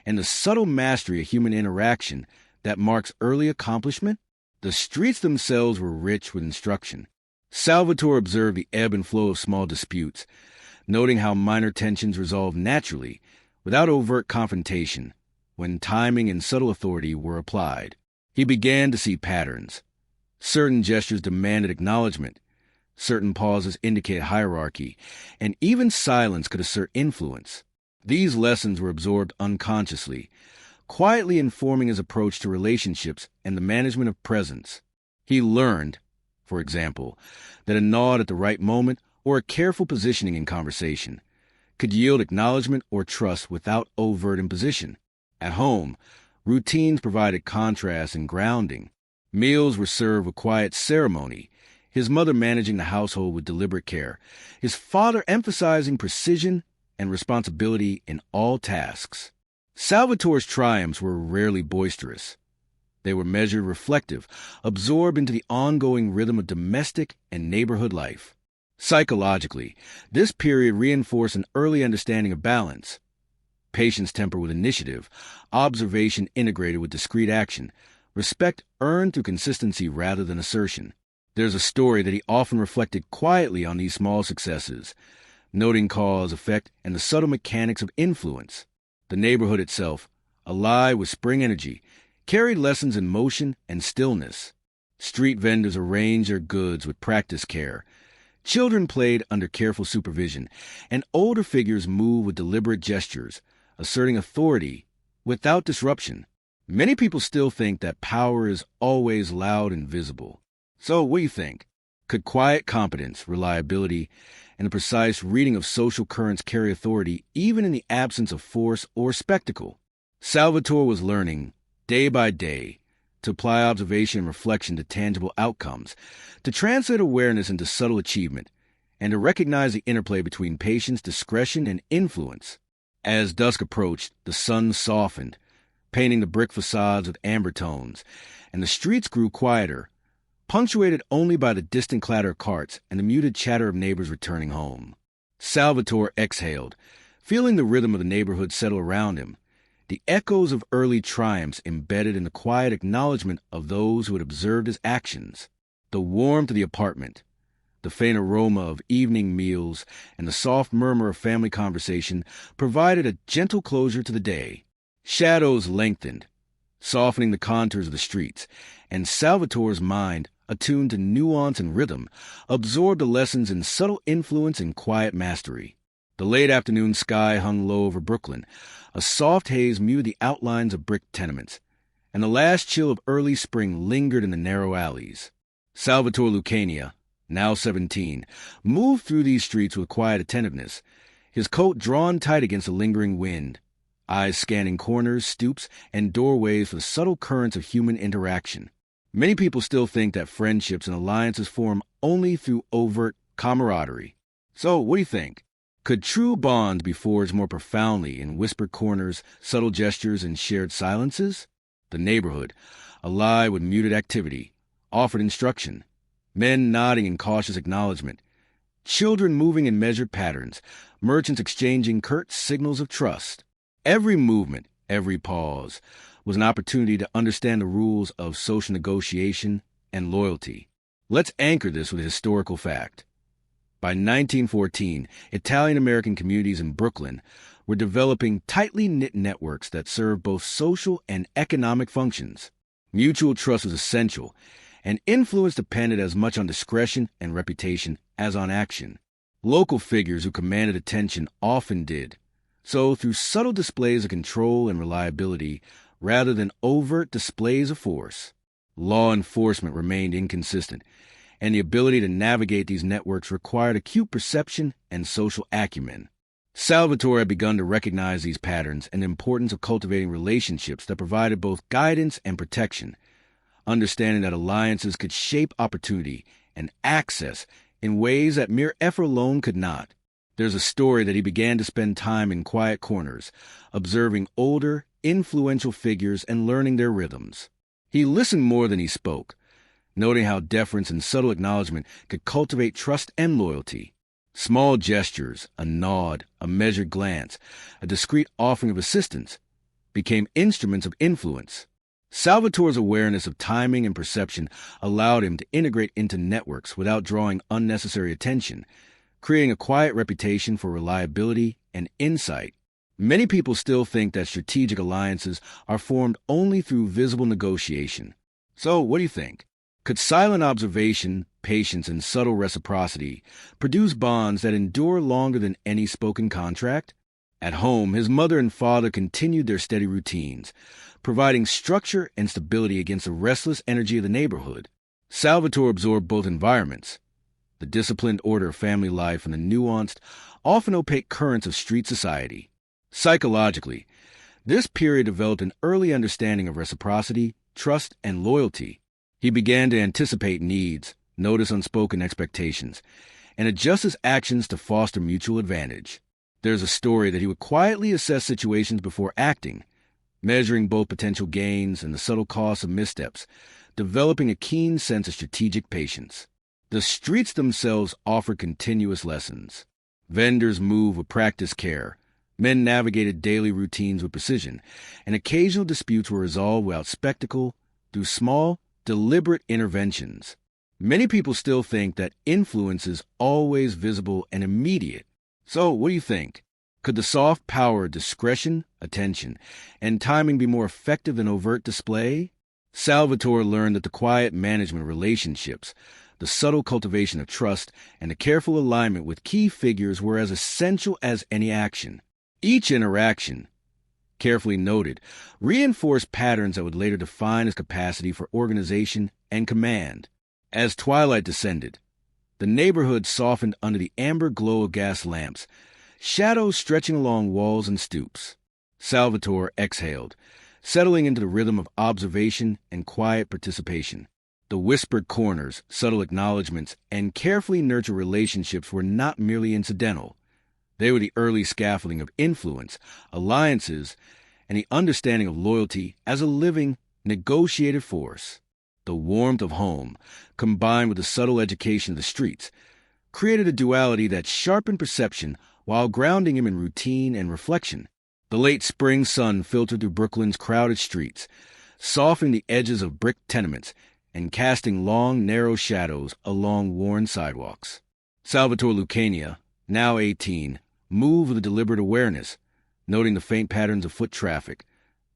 and the subtle mastery of human interaction that marks early accomplishment? The streets themselves were rich with instruction. Salvatore observed the ebb and flow of small disputes, noting how minor tensions resolved naturally, without overt confrontation, when timing and subtle authority were applied. He began to see patterns. Certain gestures demanded acknowledgement, certain pauses indicated hierarchy, and even silence could assert influence. These lessons were absorbed unconsciously, quietly informing his approach to relationships and the management of presence. He learned, for example, that a nod at the right moment or a careful positioning in conversation could yield acknowledgement or trust without overt imposition. At home, routines provided contrast and grounding. Meals were served with quiet ceremony, his mother managing the household with deliberate care, his father emphasizing precision and responsibility in all tasks. Salvatore's triumphs were rarely boisterous. They were measured, reflective, absorbed into the ongoing rhythm of domestic and neighborhood life. Psychologically, this period reinforced an early understanding of balance. Patience tempered with initiative, observation integrated with discrete action, respect earned through consistency rather than assertion. There's a story that he often reflected quietly on these small successes, noting cause, effect, and the subtle mechanics of influence. The neighborhood itself, alive with spring energy, carried lessons in motion and stillness. Street vendors arranged their goods with practiced care. Children played under careful supervision, and older figures moved with deliberate gestures, asserting authority without disruption. Many people still think that power is always loud and visible. So, what do you think? Could quiet competence, reliability, and the precise reading of social currents carry authority even in the absence of force or spectacle? Salvatore was learning, day by day, to apply observation and reflection to tangible outcomes, to translate awareness into subtle achievement, and to recognize the interplay between patience, discretion, and influence. As dusk approached, the sun softened, painting the brick facades with amber tones, and the streets grew quieter, punctuated only by the distant clatter of carts and the muted chatter of neighbors returning home. Salvatore exhaled, feeling the rhythm of the neighborhood settle around him, the echoes of early triumphs embedded in the quiet acknowledgement of those who had observed his actions. The warmth of the apartment, the faint aroma of evening meals, and the soft murmur of family conversation provided a gentle closure to the day. Shadows lengthened, softening the contours of the streets, and Salvatore's mind, attuned to nuance and rhythm, absorbed the lessons in subtle influence and quiet mastery. The late afternoon sky hung low over Brooklyn. A soft haze muted the outlines of brick tenements, and the last chill of early spring lingered in the narrow alleys. Salvatore Lucania, now 17, moved through these streets with quiet attentiveness, his coat drawn tight against the lingering wind, eyes scanning corners, stoops, and doorways for the subtle currents of human interaction. Many people still think that friendships and alliances form only through overt camaraderie. So, what do you think? Could true bonds be forged more profoundly in whispered corners, subtle gestures, and shared silences? The neighborhood, alive with muted activity, offered instruction, men nodding in cautious acknowledgement, children moving in measured patterns, merchants exchanging curt signals of trust. Every movement, every pause, was an opportunity to understand the rules of social negotiation and loyalty. Let's anchor this with a historical fact. By 1914, Italian-American communities in Brooklyn were developing tightly knit networks that served both social and economic functions. Mutual trust was essential, and influence depended as much on discretion and reputation as on action. Local figures who commanded attention often did so through subtle displays of control and reliability rather than overt displays of force. Law enforcement remained inconsistent, and the ability to navigate these networks required acute perception and social acumen. Salvatore had begun to recognize these patterns and the importance of cultivating relationships that provided both guidance and protection, understanding that alliances could shape opportunity and access in ways that mere effort alone could not. There's a story that he began to spend time in quiet corners, observing older, influential figures and learning their rhythms. He listened more than he spoke, noting how deference and subtle acknowledgement could cultivate trust and loyalty. Small gestures, a nod, a measured glance, a discreet offering of assistance, became instruments of influence. Salvatore's awareness of timing and perception allowed him to integrate into networks without drawing unnecessary attention, creating a quiet reputation for reliability and insight. Many people still think that strategic alliances are formed only through visible negotiation. So, what do you think? Could silent observation, patience, and subtle reciprocity produce bonds that endure longer than any spoken contract? At home, his mother and father continued their steady routines, providing structure and stability against the restless energy of the neighborhood. Salvatore absorbed both environments, the disciplined order of family life and the nuanced, often opaque currents of street society. Psychologically, this period developed an early understanding of reciprocity, trust, and loyalty. He began to anticipate needs, notice unspoken expectations, and adjust his actions to foster mutual advantage. There's a story that he would quietly assess situations before acting, measuring both potential gains and the subtle costs of missteps, developing a keen sense of strategic patience. The streets themselves offer continuous lessons. Vendors moved with practiced care, men navigated daily routines with precision, and occasional disputes were resolved without spectacle through small, deliberate interventions. Many people still think that influence is always visible and immediate. So, what do you think? Could the soft power of discretion, attention, and timing be more effective than overt display? Salvatore learned that the quiet management of relationships, the subtle cultivation of trust, and the careful alignment with key figures were as essential as any action. Each interaction, carefully noted, reinforced patterns that would later define his capacity for organization and command. As twilight descended, the neighborhood softened under the amber glow of gas lamps, shadows stretching along walls and stoops. Salvatore exhaled, settling into the rhythm of observation and quiet participation. The whispered corners, subtle acknowledgments, and carefully nurtured relationships were not merely incidental. They were the early scaffolding of influence, alliances, and the understanding of loyalty as a living, negotiated force. The warmth of home, combined with the subtle education of the streets, created a duality that sharpened perception while grounding him in routine and reflection. The late spring sun filtered through Brooklyn's crowded streets, softening the edges of brick tenements and casting long, narrow shadows along worn sidewalks. Salvatore Lucania, now 18, moved with a deliberate awareness, noting the faint patterns of foot traffic,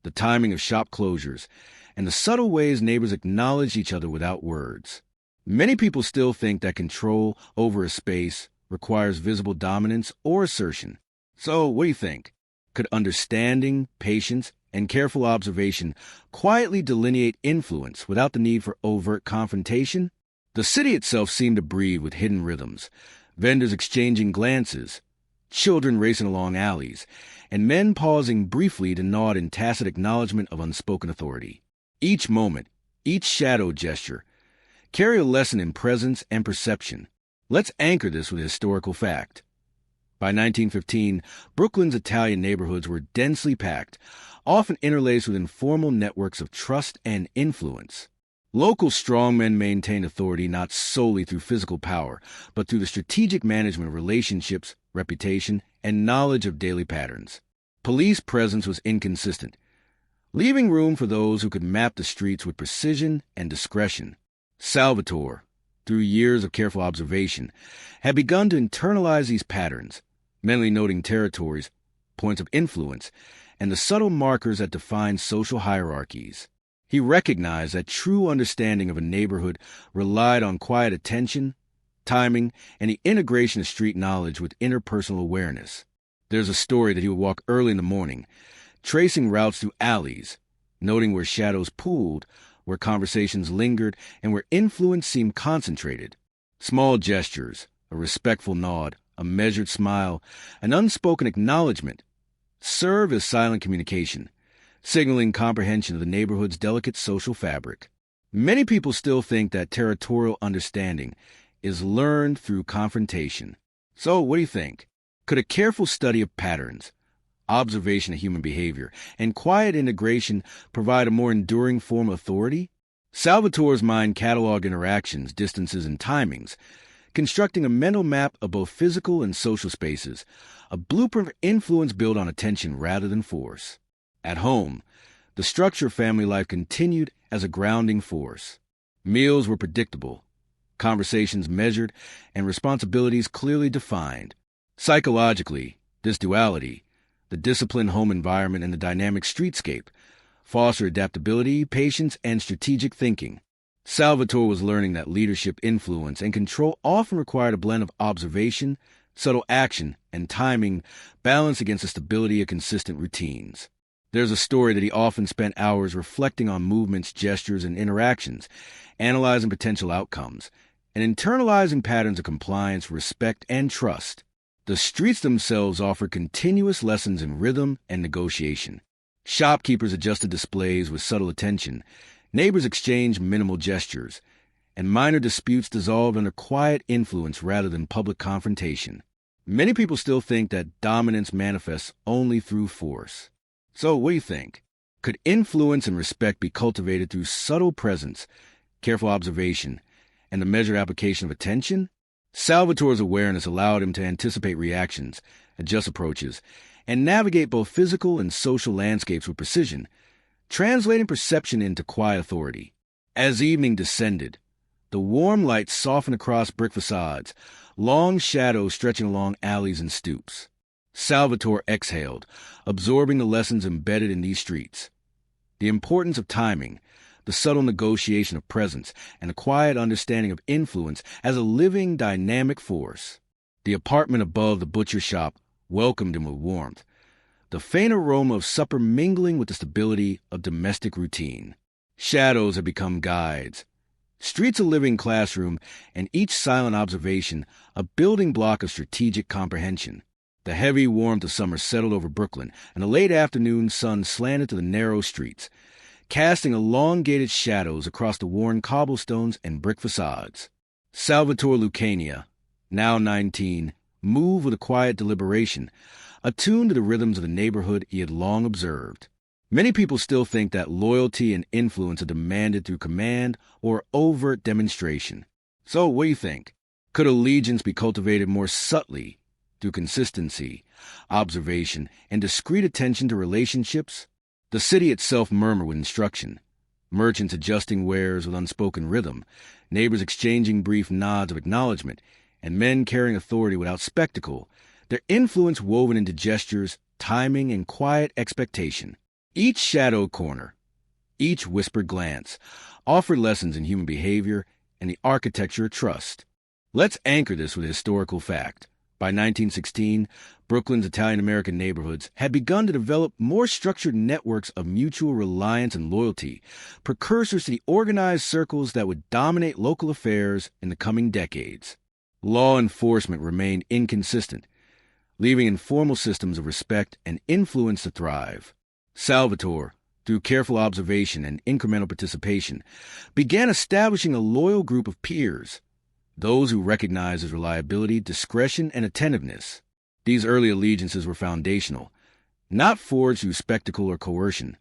the timing of shop closures, and the subtle ways neighbors acknowledged each other without words. Many people still think that control over a space requires visible dominance or assertion. So, what do you think? Could understanding, patience, and careful observation quietly delineate influence without the need for overt confrontation? The city itself seemed to breathe with hidden rhythms, vendors exchanging glances, children racing along alleys, and men pausing briefly to nod in tacit acknowledgement of unspoken authority. Each moment, each shadow gesture, carry a lesson in presence and perception. Let's anchor this with a historical fact. By 1915, Brooklyn's Italian neighborhoods were densely packed, often interlaced with informal networks of trust and influence. Local strongmen maintained authority not solely through physical power, but through the strategic management of relationships, reputation, and knowledge of daily patterns. Police presence was inconsistent, leaving room for those who could map the streets with precision and discretion. Salvatore, through years of careful observation, had begun to internalize these patterns, mentally noting territories, points of influence, and the subtle markers that define social hierarchies. He recognized that true understanding of a neighborhood relied on quiet attention, timing, and the integration of street knowledge with interpersonal awareness. There's a story that he would walk early in the morning, tracing routes through alleys, noting where shadows pooled, where conversations lingered, and where influence seemed concentrated. Small gestures, a respectful nod, a measured smile, an unspoken acknowledgement serve as silent communication, signaling comprehension of the neighborhood's delicate social fabric. Many people still think that territorial understanding, is learned through confrontation. So, what do you think? Could a careful study of patterns, observation of human behavior, and quiet integration provide a more enduring form of authority? Salvatore's mind cataloged interactions, distances, and timings, constructing a mental map of both physical and social spaces, a blueprint for influence built on attention rather than force. At home, the structure of family life continued as a grounding force. Meals were predictable, conversations measured, and responsibilities clearly defined. Psychologically, this duality, the disciplined home environment and the dynamic streetscape, foster adaptability, patience, and strategic thinking. Salvatore was learning that leadership, influence, and control often required a blend of observation, subtle action, and timing balanced against the stability of consistent routines. There's a story that he often spent hours reflecting on movements, gestures, and interactions, analyzing potential outcomes, and internalizing patterns of compliance, respect, and trust. The streets themselves offered continuous lessons in rhythm and negotiation. Shopkeepers adjusted displays with subtle attention, neighbors exchanged minimal gestures, and minor disputes dissolved under quiet influence rather than public confrontation. Many people still think that dominance manifests only through force. So, what do you think? Could influence and respect be cultivated through subtle presence, careful observation, and the measured application of attention? Salvatore's awareness allowed him to anticipate reactions, adjust approaches, and navigate both physical and social landscapes with precision, translating perception into quiet authority. As evening descended, the warm light softened across brick facades, long shadows stretching along alleys and stoops. Salvatore exhaled, absorbing the lessons embedded in these streets. The importance of timing, the subtle negotiation of presence, and the quiet understanding of influence as a living, dynamic force. The apartment above the butcher shop welcomed him with warmth, the faint aroma of supper mingling with the stability of domestic routine. Shadows had become guides, streets a living classroom, and each silent observation a building block of strategic comprehension. The heavy warmth of summer settled over Brooklyn, and the late afternoon sun slanted to the narrow streets, casting elongated shadows across the worn cobblestones and brick facades. Salvatore Lucania, now 19, moved with a quiet deliberation, attuned to the rhythms of the neighborhood he had long observed. Many people still think that loyalty and influence are demanded through command or overt demonstration. So, what do you think? Could allegiance be cultivated more subtly through consistency, observation, and discreet attention to relationships? The city itself murmured with instruction, merchants adjusting wares with unspoken rhythm, neighbors exchanging brief nods of acknowledgement, and men carrying authority without spectacle, their influence woven into gestures, timing, and quiet expectation. Each shadow corner, each whispered glance, offered lessons in human behavior and the architecture of trust. Let's anchor this with a historical fact. By 1916, Brooklyn's Italian-American neighborhoods had begun to develop more structured networks of mutual reliance and loyalty, precursors to the organized circles that would dominate local affairs in the coming decades. Law enforcement remained inconsistent, leaving informal systems of respect and influence to thrive. Salvatore, through careful observation and incremental participation, began establishing a loyal group of peers, those who recognized his reliability, discretion, and attentiveness. These early allegiances were foundational, not forged through spectacle or coercion,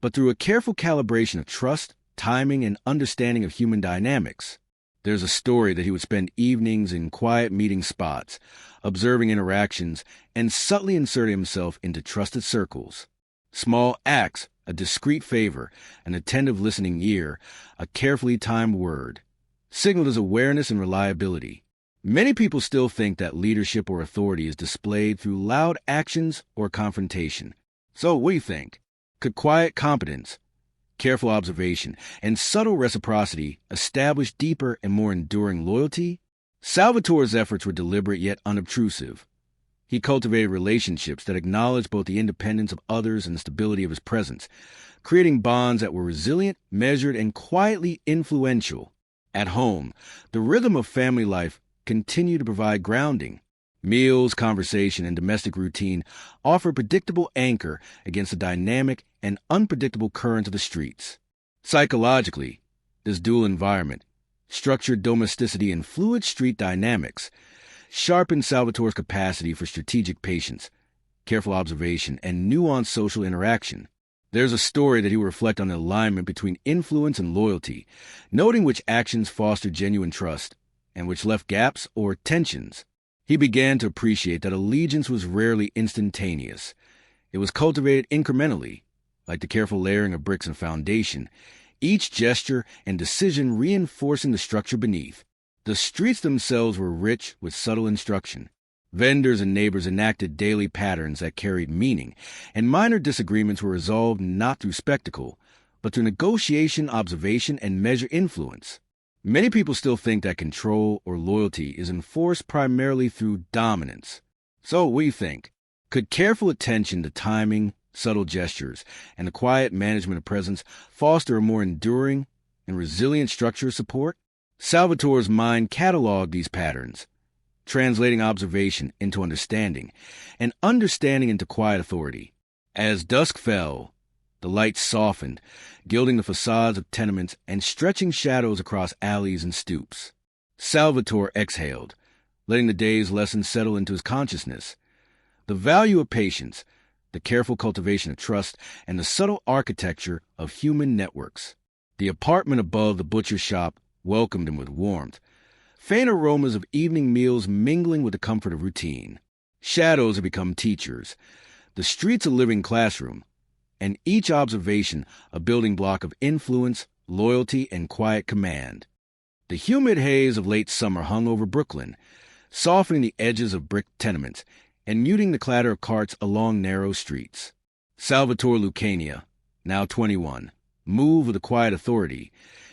but through a careful calibration of trust, timing, and understanding of human dynamics. There's a story that he would spend evenings in quiet meeting spots, observing interactions, and subtly inserting himself into trusted circles. Small acts, a discreet favor, an attentive listening ear, a carefully timed word, signaled his awareness and reliability. Many people still think that leadership or authority is displayed through loud actions or confrontation. So, what do you think? Could quiet competence, careful observation, and subtle reciprocity establish deeper and more enduring loyalty? Salvatore's efforts were deliberate yet unobtrusive. He cultivated relationships that acknowledged both the independence of others and the stability of his presence, creating bonds that were resilient, measured, and quietly influential. At home, the rhythm of family life continued to provide grounding. Meals, conversation, and domestic routine offer a predictable anchor against the dynamic and unpredictable currents of the streets. Psychologically, this dual environment, Structured domesticity and fluid street dynamics sharpened Salvatore's capacity for strategic patience, careful observation, and nuanced social interaction. There's a story that he would reflect on the alignment between influence and loyalty, noting which actions fostered genuine trust and which left gaps or tensions. He began to appreciate that allegiance was rarely instantaneous. It was cultivated incrementally, like the careful layering of bricks and foundation, each gesture and decision reinforcing the structure beneath. The streets themselves were rich with subtle instruction. Vendors and neighbors enacted daily patterns that carried meaning, and minor disagreements were resolved not through spectacle, but through negotiation, observation, and measured influence. Many people still think that control or loyalty is enforced primarily through dominance. So what do you think? Could careful attention to timing, subtle gestures, and the quiet management of presence foster a more enduring and resilient structure of support? Salvatore's mind cataloged these patterns, translating observation into understanding, and understanding into quiet authority. As dusk fell, the lights softened, gilding the facades of tenements and stretching shadows across alleys and stoops. Salvatore exhaled, letting the day's lesson settle into his consciousness. The value of patience, the careful cultivation of trust, and the subtle architecture of human networks. The apartment above the butcher's shop welcomed him with warmth, faint aromas of evening meals mingling with the comfort of routine. Shadows had become teachers, the streets a living classroom, and each observation a building block of influence, loyalty, and quiet command. The humid haze of late summer hung over Brooklyn, softening the edges of brick tenements and muting the clatter of carts along narrow streets. Salvatore Lucania, now 21, moved with a quiet authority,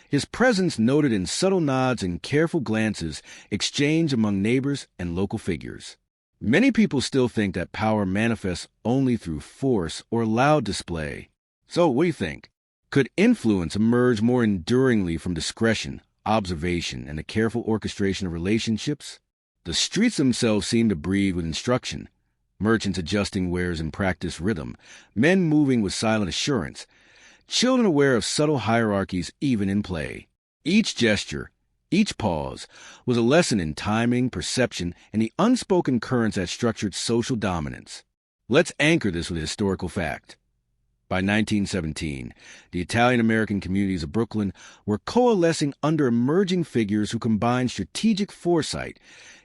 his presence noted in subtle nods and careful glances exchanged among neighbors and local figures. Many people still think that power manifests only through force or loud display. So, what do you think? Could influence emerge more enduringly from discretion, observation, and the careful orchestration of relationships? The streets themselves seemed to breathe with instruction, merchants adjusting wares in practiced rhythm, men moving with silent assurance, children aware of subtle hierarchies even in play. Each gesture, each pause, was a lesson in timing, perception, and the unspoken currents that structured social dominance. Let's anchor this with a historical fact. By 1917, the Italian-American communities of Brooklyn were coalescing under emerging figures who combined strategic foresight,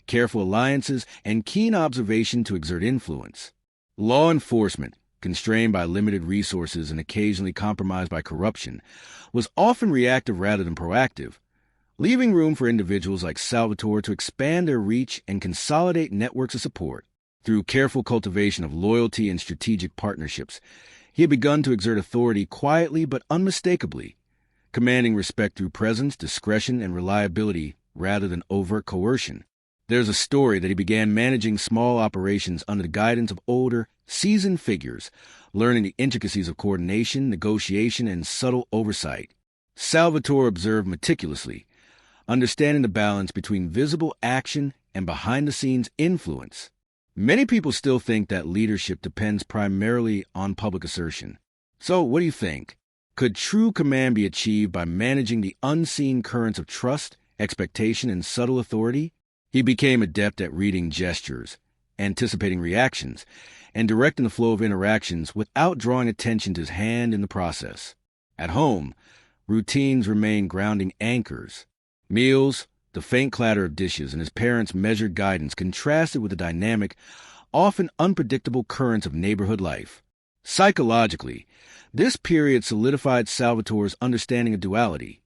careful alliances, and keen observation to exert influence. Law enforcement, constrained by limited resources and occasionally compromised by corruption, was often reactive rather than proactive, leaving room for individuals like Salvatore to expand their reach and consolidate networks of support. Through careful cultivation of loyalty and strategic partnerships, he had begun to exert authority quietly but unmistakably, commanding respect through presence, discretion, and reliability rather than overt coercion. There's a story that he began managing small operations under the guidance of older, seasoned figures, learning the intricacies of coordination, negotiation, and subtle oversight. Salvatore observed meticulously, understanding the balance between visible action and behind-the-scenes influence. Many people still think that leadership depends primarily on public assertion. So, what do you think? Could true command be achieved by managing the unseen currents of trust, expectation, and subtle authority? He became adept at reading gestures, anticipating reactions, and directing the flow of interactions without drawing attention to his hand in the process. At home, routines remained grounding anchors. Meals, the faint clatter of dishes, and his parents' measured guidance contrasted with the dynamic, often unpredictable currents of neighborhood life. Psychologically, this period solidified Salvatore's understanding of duality,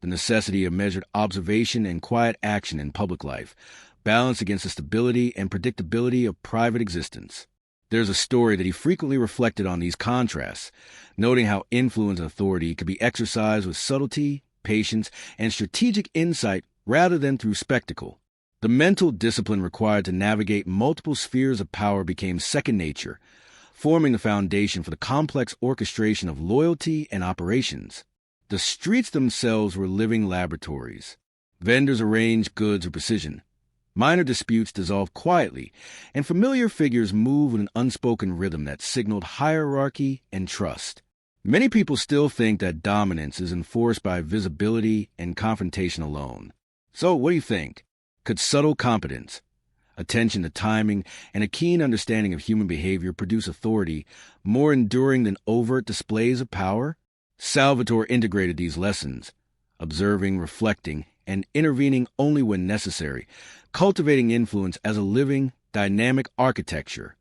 the necessity of measured observation and quiet action in public life, balanced against the stability and predictability of private existence. There's a story that he frequently reflected on these contrasts, noting how influence and authority could be exercised with subtlety, patience, and strategic insight rather than through spectacle. The mental discipline required to navigate multiple spheres of power became second nature, forming the foundation for the complex orchestration of loyalty and operations. The streets themselves were living laboratories. Vendors arranged goods with precision. Minor disputes dissolved quietly, and familiar figures moved with an unspoken rhythm that signaled hierarchy and trust. Many people still think that dominance is enforced by visibility and confrontation alone. So, what do you think? Could subtle competence, attention to timing, and a keen understanding of human behavior produce authority more enduring than overt displays of power? Salvatore integrated these lessons, observing, reflecting, and intervening only when necessary, cultivating influence as a living, dynamic architecture.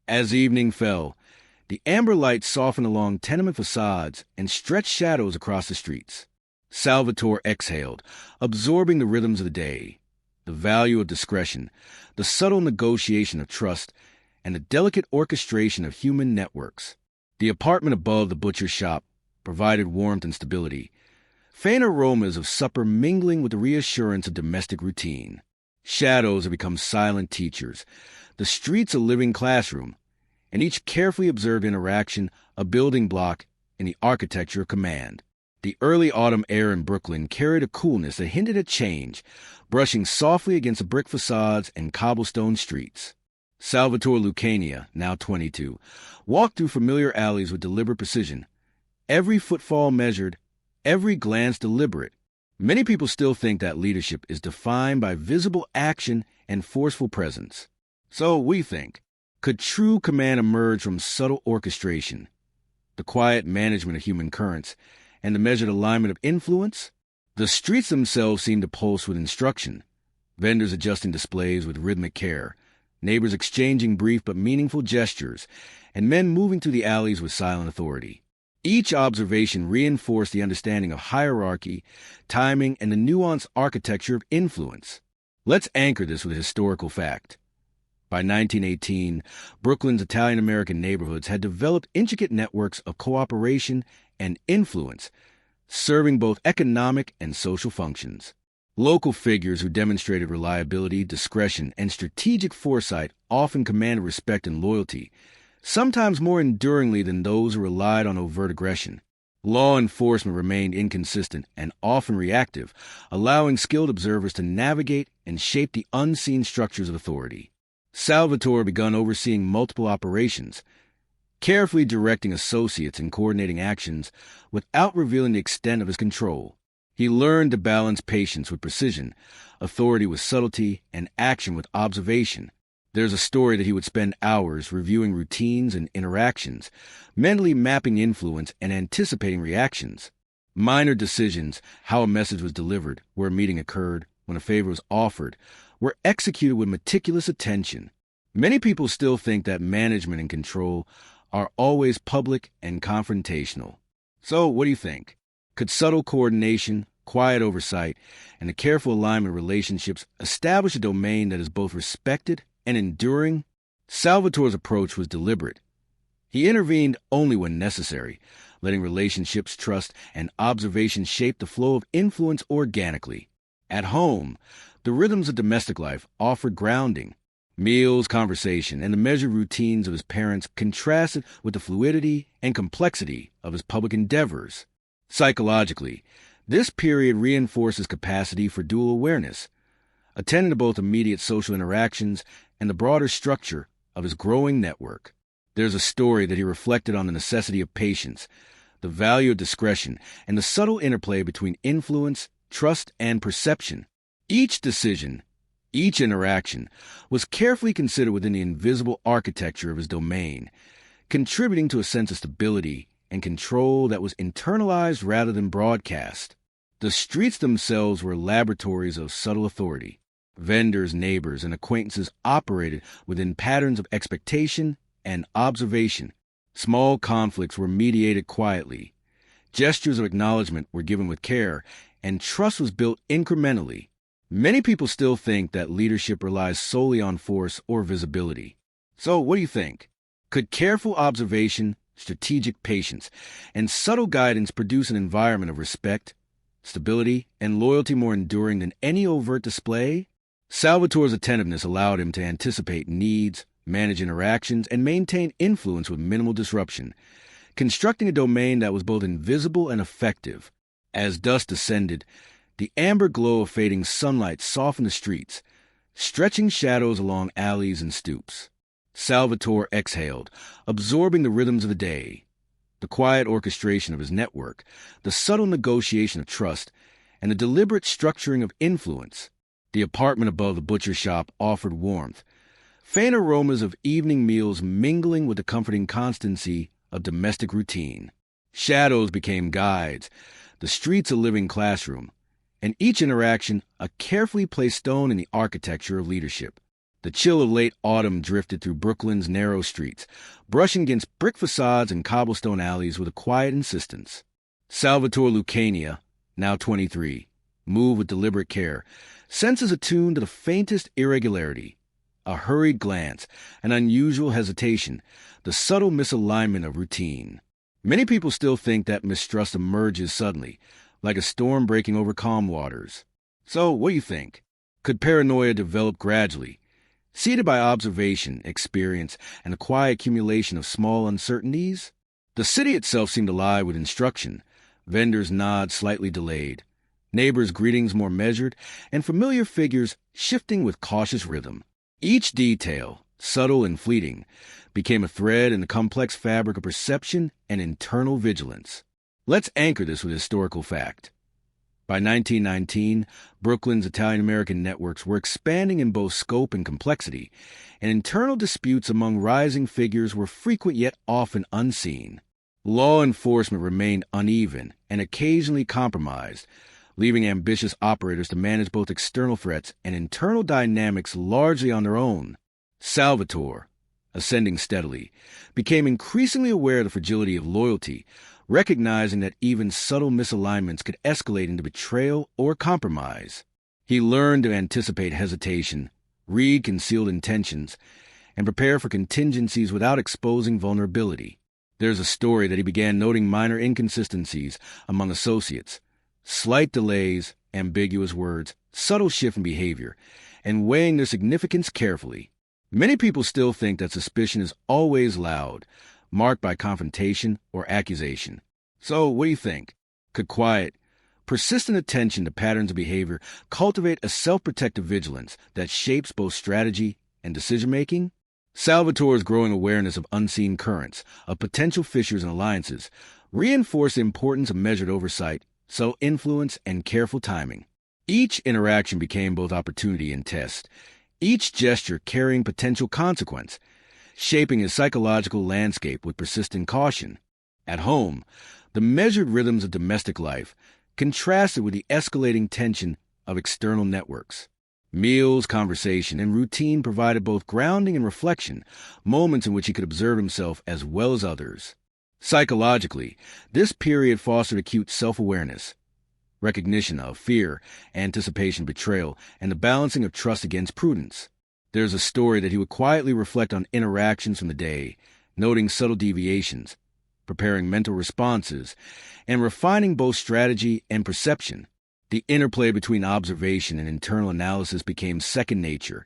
As evening fell, the amber light softened along tenement facades and stretched shadows across the streets. Salvatore exhaled, absorbing the rhythms of the day, the value of discretion, the subtle negotiation of trust, and the delicate orchestration of human networks. The apartment above the butcher's shop provided warmth and stability, faint aromas of supper mingling with the reassurance of domestic routine. Shadows have become silent teachers, the streets a living classroom, and each carefully observed interaction a building block in the architecture of command. The early autumn air in Brooklyn carried a coolness that hinted at change, brushing softly against the brick facades and cobblestone streets. Salvatore Lucania, now 22, walked through familiar alleys with deliberate precision, every footfall measured, every glance deliberate. Many people still think that leadership is defined by visible action and forceful presence. So, we think, could true command emerge from subtle orchestration, the quiet management of human currents, and the measured alignment of influence? The streets themselves seem to pulse with instruction, vendors adjusting displays with rhythmic care, neighbors exchanging brief but meaningful gestures, and men moving through the alleys with silent authority. Each observation reinforced the understanding of hierarchy, timing, and the nuanced architecture of influence. Let's anchor this with a historical fact. By 1918, Brooklyn's Italian-American neighborhoods had developed intricate networks of cooperation and influence, serving both economic and social functions. Local figures who demonstrated reliability, discretion, and strategic foresight often commanded respect and loyalty, sometimes more enduringly than those who relied on overt aggression. Law enforcement remained inconsistent and often reactive, allowing skilled observers to navigate and shape the unseen structures of authority. Salvatore began overseeing multiple operations, carefully directing associates and coordinating actions without revealing the extent of his control. He learned to balance patience with precision, authority with subtlety, and action with observation. There's a story that he would spend hours reviewing routines and interactions, mentally mapping influence and anticipating reactions. Minor decisions, how a message was delivered, where a meeting occurred, when a favor was offered, were executed with meticulous attention. Many people still think that management and control are always public and confrontational. So, what do you think? Could subtle coordination, quiet oversight, and a careful alignment of relationships establish a domain that is both respected and enduring? Salvatore's approach was deliberate. He intervened only when necessary, letting relationships, trust, and observation shape the flow of influence organically. At home, the rhythms of domestic life offered grounding. Meals, conversation, and the measured routines of his parents contrasted with the fluidity and complexity of his public endeavors. Psychologically, this period reinforced his capacity for dual awareness, attending to both immediate social interactions and the broader structure of his growing network. There's a story that he reflected on the necessity of patience, the value of discretion, and the subtle interplay between influence, trust, and perception. Each decision, each interaction, was carefully considered within the invisible architecture of his domain, contributing to a sense of stability and control that was internalized rather than broadcast. The streets themselves were laboratories of subtle authority. Vendors, neighbors, and acquaintances operated within patterns of expectation and observation. Small conflicts were mediated quietly. Gestures of acknowledgement were given with care, and trust was built incrementally. Many people still think that leadership relies solely on force or visibility. So, what do you think? Could careful observation, strategic patience, and subtle guidance produce an environment of respect, stability, and loyalty more enduring than any overt display? Salvatore's attentiveness allowed him to anticipate needs, manage interactions, and maintain influence with minimal disruption, constructing a domain that was both invisible and effective. As dusk descended, the amber glow of fading sunlight softened the streets, stretching shadows along alleys and stoops. Salvatore exhaled, absorbing the rhythms of the day, the quiet orchestration of his network, the subtle negotiation of trust, and the deliberate structuring of influence. The apartment above the butcher shop offered warmth, faint aromas of evening meals mingling with the comforting constancy of domestic routine. Shadows became guides, the streets a living classroom, and each interaction a carefully placed stone in the architecture of leadership. The chill of late autumn drifted through Brooklyn's narrow streets, brushing against brick facades and cobblestone alleys with a quiet insistence. Salvatore Lucania, now 23, moved with deliberate care, senses attuned to the faintest irregularity. A hurried glance, an unusual hesitation, the subtle misalignment of routine. Many people still think that mistrust emerges suddenly, like a storm breaking over calm waters. So, what do you think? Could paranoia develop gradually, seeded by observation, experience, and a quiet accumulation of small uncertainties? The city itself seemed alive with instruction, vendors' nods slightly delayed, neighbors' greetings more measured, and familiar figures shifting with cautious rhythm. Each detail, subtle and fleeting, became a thread in the complex fabric of perception and internal vigilance. Let's anchor this with historical fact. By 1919, Brooklyn's Italian-American networks were expanding in both scope and complexity, and internal disputes among rising figures were frequent yet often unseen. Law enforcement remained uneven and occasionally compromised, leaving ambitious operators to manage both external threats and internal dynamics largely on their own. Salvatore, ascending steadily, became increasingly aware of the fragility of loyalty, recognizing that even subtle misalignments could escalate into betrayal or compromise. He learned to anticipate hesitation, read concealed intentions, and prepare for contingencies without exposing vulnerability. There's a story that he began noting minor inconsistencies among associates, slight delays, ambiguous words, subtle shift in behavior, and weighing their significance carefully. Many people still think that suspicion is always loud, marked by confrontation or accusation. So, what do you think? Could quiet, persistent attention to patterns of behavior cultivate a self-protective vigilance that shapes both strategy and decision-making? Salvatore's growing awareness of unseen currents, of potential fissures and alliances, reinforced the importance of measured oversight, subtle influence, and careful timing. Each interaction became both opportunity and test, each gesture carrying potential consequence, shaping his psychological landscape with persistent caution. At home, the measured rhythms of domestic life contrasted with the escalating tension of external networks. Meals, conversation, and routine provided both grounding and reflection, moments in which he could observe himself as well as others. Psychologically, this period fostered acute self-awareness, recognition of fear, anticipation of betrayal, and the balancing of trust against prudence. There's a story that he would quietly reflect on interactions from the day, noting subtle deviations, preparing mental responses, and refining both strategy and perception. The interplay between observation and internal analysis became second nature,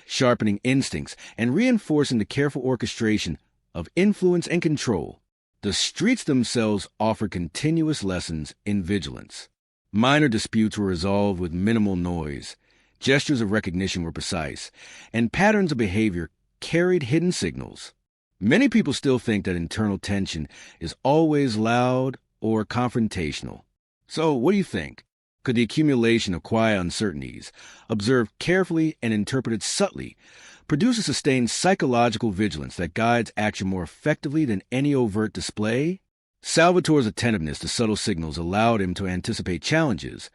sharpening instincts and reinforcing the careful orchestration of influence and control. The streets themselves offered continuous lessons in vigilance. Minor disputes were resolved with minimal noise, gestures of recognition were precise, and patterns of behavior carried hidden signals. Many people still think that internal tension is always loud or confrontational. So, what do you think? Could the accumulation of quiet uncertainties, observed carefully and interpreted subtly, produce a sustained psychological vigilance that guides action more effectively than any overt display? Salvatore's attentiveness to subtle signals allowed him to anticipate challenges,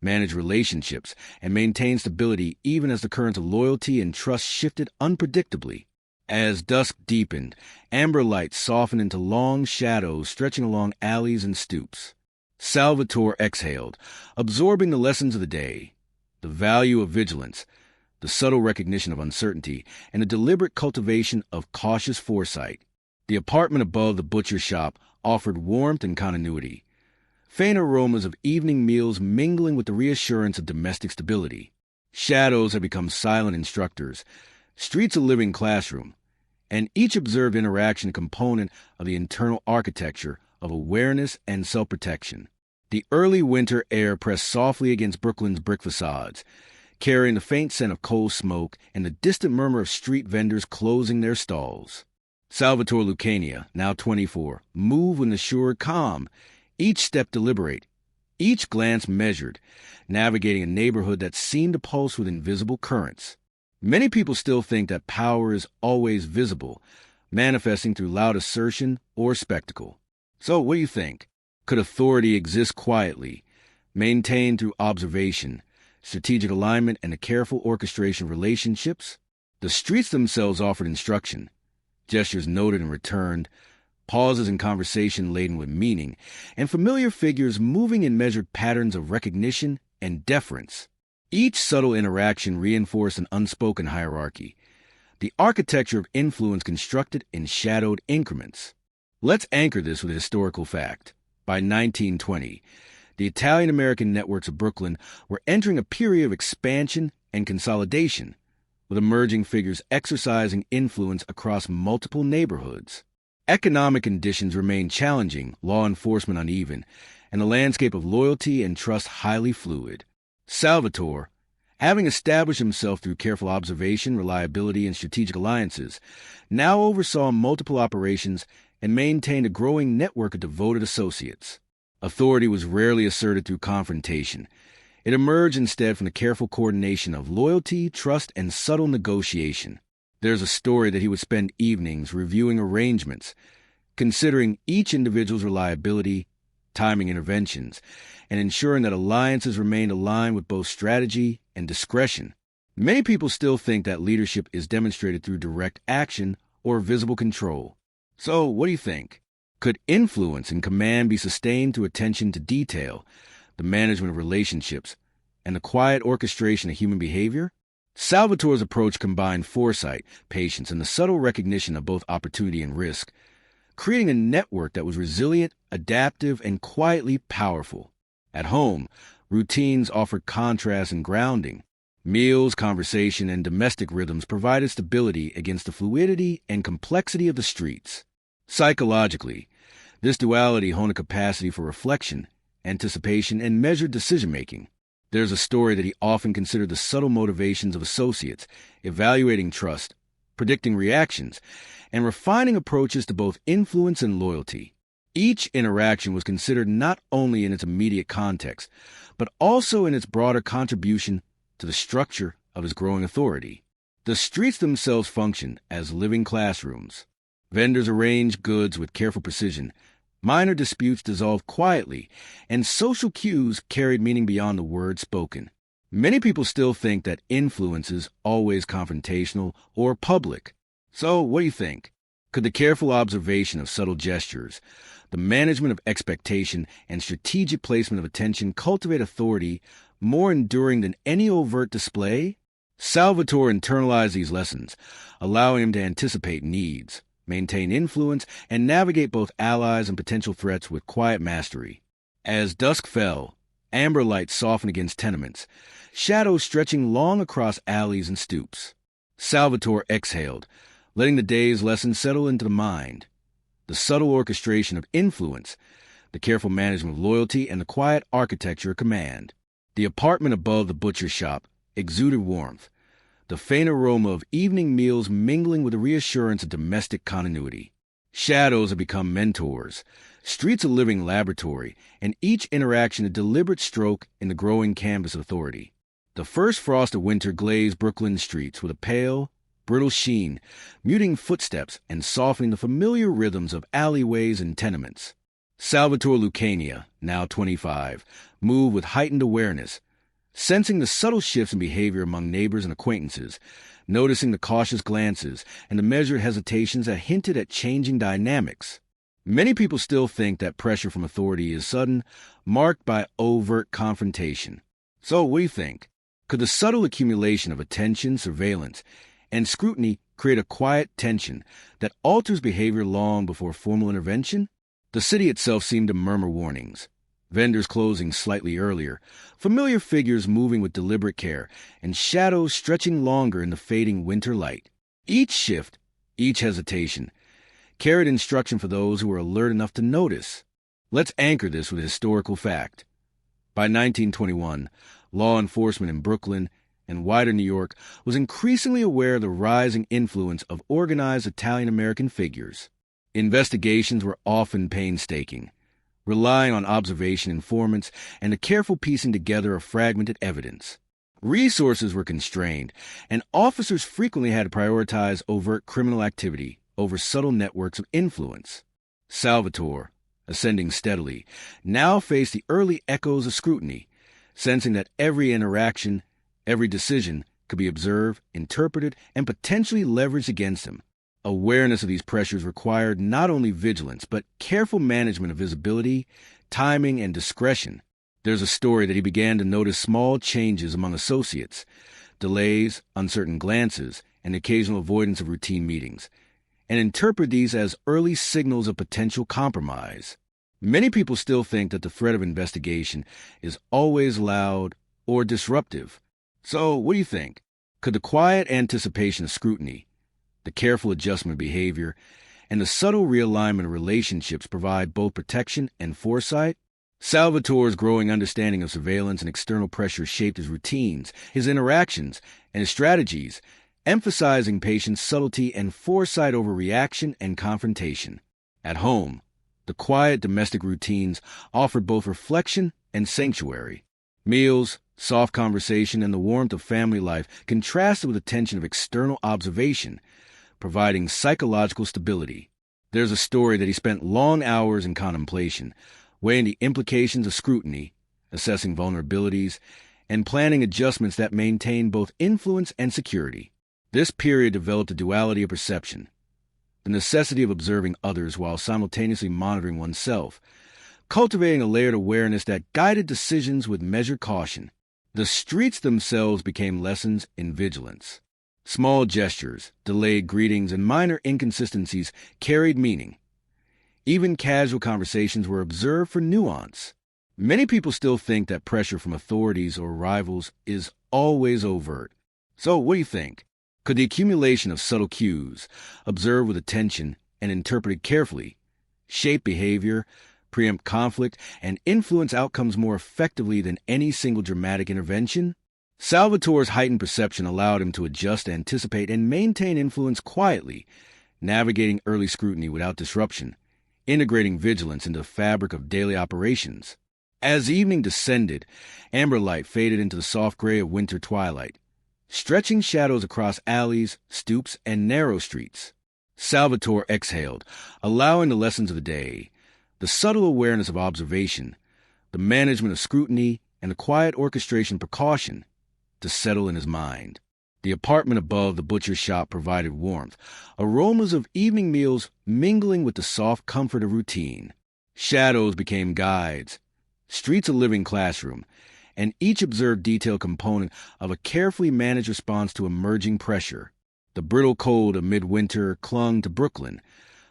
manage relationships, and maintain stability even as the currents of loyalty and trust shifted unpredictably. As dusk deepened, amber lights softened into long shadows stretching along alleys and stoops. Salvatore exhaled, absorbing the lessons of the day, the value of vigilance, the subtle recognition of uncertainty, and the deliberate cultivation of cautious foresight. The apartment above the butcher shop offered warmth and continuity, faint aromas of evening meals mingling with the reassurance of domestic stability. Shadows had become silent instructors, streets a living classroom, and each observed interaction a component of the internal architecture of awareness and self-protection. The early winter air pressed softly against Brooklyn's brick facades, carrying the faint scent of coal smoke and the distant murmur of street vendors closing their stalls. Salvatore Lucania, now 24, moved with an assured calm, each step deliberate, each glance measured, navigating a neighborhood that seemed to pulse with invisible currents. Many people still think that power is always visible, manifesting through loud assertion or spectacle. So, what do you think? Could authority exist quietly, maintained through observation, strategic alignment, and a careful orchestration of relationships? The streets themselves offered instruction, gestures noted and returned, pauses in conversation laden with meaning, and familiar figures moving in measured patterns of recognition and deference. Each subtle interaction reinforced an unspoken hierarchy, the architecture of influence constructed in shadowed increments. Let's anchor this with a historical fact. By 1920, the Italian-American networks of Brooklyn were entering a period of expansion and consolidation, with emerging figures exercising influence across multiple neighborhoods. Economic conditions remained challenging, law enforcement uneven, and the landscape of loyalty and trust highly fluid. Salvatore, having established himself through careful observation, reliability, and strategic alliances, now oversaw multiple operations and maintained a growing network of devoted associates. Authority was rarely asserted through confrontation. It emerged instead from the careful coordination of loyalty, trust, and subtle negotiation. There's a story that he would spend evenings reviewing arrangements, considering each individual's reliability, timing interventions, and ensuring that alliances remained aligned with both strategy and discretion. Many people still think that leadership is demonstrated through direct action or visible control. So, what do you think? Could influence and command be sustained through attention to detail, the management of relationships, and the quiet orchestration of human behavior? Salvatore's approach combined foresight, patience, and the subtle recognition of both opportunity and risk, creating a network that was resilient, adaptive, and quietly powerful. At home, routines offered contrast and grounding. Meals, conversation, and domestic rhythms provided stability against the fluidity and complexity of the streets. Psychologically, this duality honed a capacity for reflection, anticipation, and measured decision-making. There's a story that he often considered the subtle motivations of associates, evaluating trust, predicting reactions, and refining approaches to both influence and loyalty. Each interaction was considered not only in its immediate context, but also in its broader contribution to the structure of his growing authority. The streets themselves functioned as living classrooms. Vendors arranged goods with careful precision, minor disputes dissolved quietly, and social cues carried meaning beyond the words spoken. Many people still think that influence is always confrontational or public. So, what do you think? Could the careful observation of subtle gestures, the management of expectation, and strategic placement of attention cultivate authority more enduring than any overt display? Salvatore internalized these lessons, allowing him to anticipate needs, maintain influence, and navigate both allies and potential threats with quiet mastery. As dusk fell, amber light softened against tenements, shadows stretching long across alleys and stoops. Salvatore exhaled, letting the day's lessons settle into the mind. The subtle orchestration of influence, the careful management of loyalty, and the quiet architecture of command. The apartment above the butcher shop exuded warmth, the faint aroma of evening meals mingling with the reassurance of domestic continuity. Shadows had become mentors, streets a living laboratory, and each interaction a deliberate stroke in the growing canvas of authority. The first frost of winter glazed Brooklyn streets with a pale, brittle sheen, muting footsteps and softening the familiar rhythms of alleyways and tenements. Salvatore Lucania, now 25, moved with heightened awareness, sensing the subtle shifts in behavior among neighbors and acquaintances, noticing the cautious glances and the measured hesitations that hinted at changing dynamics. Many people still think that pressure from authority is sudden, marked by overt confrontation. So, what do you think? Could the subtle accumulation of attention, surveillance, and scrutiny create a quiet tension that alters behavior long before formal intervention? The city itself seemed to murmur warnings. Vendors closing slightly earlier, familiar figures moving with deliberate care, and shadows stretching longer in the fading winter light. Each shift, each hesitation, carried instruction for those who were alert enough to notice. Let's anchor this with a historical fact. By 1921, law enforcement in Brooklyn and wider New York was increasingly aware of the rising influence of organized Italian-American figures. Investigations were often painstaking, relying on observation informants and the careful piecing together of fragmented evidence. Resources were constrained, and officers frequently had to prioritize overt criminal activity over subtle networks of influence. Salvatore, ascending steadily, now faced the early echoes of scrutiny, sensing that every interaction, every decision could be observed, interpreted, and potentially leveraged against him. Awareness of these pressures required not only vigilance, but careful management of visibility, timing, and discretion. There's a story that he began to notice small changes among associates, delays, uncertain glances, and occasional avoidance of routine meetings, and interpret these as early signals of potential compromise. Many people still think that the threat of investigation is always loud or disruptive. So, what do you think? Could the quiet anticipation of scrutiny, the careful adjustment of behavior, and the subtle realignment of relationships provide both protection and foresight? Salvatore's growing understanding of surveillance and external pressure shaped his routines, his interactions, and his strategies, emphasizing patience, subtlety, and foresight over reaction and confrontation. At home, the quiet domestic routines offered both reflection and sanctuary. Meals, soft conversation, and the warmth of family life contrasted with the tension of external observation, providing psychological stability. There's a story that he spent long hours in contemplation, weighing the implications of scrutiny, assessing vulnerabilities, and planning adjustments that maintain both influence and security. This period developed a duality of perception, the necessity of observing others while simultaneously monitoring oneself, cultivating a layered awareness that guided decisions with measured caution. The streets themselves became lessons in vigilance. Small gestures, delayed greetings, and minor inconsistencies carried meaning. Even casual conversations were observed for nuance. Many people still think that pressure from authorities or rivals is always overt. So, what do you think? Could the accumulation of subtle cues, observed with attention and interpreted carefully, shape behavior, preempt conflict, and influence outcomes more effectively than any single dramatic intervention? Salvatore's heightened perception allowed him to adjust, anticipate, and maintain influence quietly, navigating early scrutiny without disruption, integrating vigilance into the fabric of daily operations. As evening descended, amber light faded into the soft gray of winter twilight, stretching shadows across alleys, stoops, and narrow streets. Salvatore exhaled, allowing the lessons of the day, the subtle awareness of observation, the management of scrutiny, and the quiet orchestration of precaution to settle in his mind. The apartment above the butcher's shop provided warmth, aromas of evening meals mingling with the soft comfort of routine. Shadows became guides, streets a living classroom, and each observed detailed component of a carefully managed response to emerging pressure. The brittle cold of midwinter clung to Brooklyn,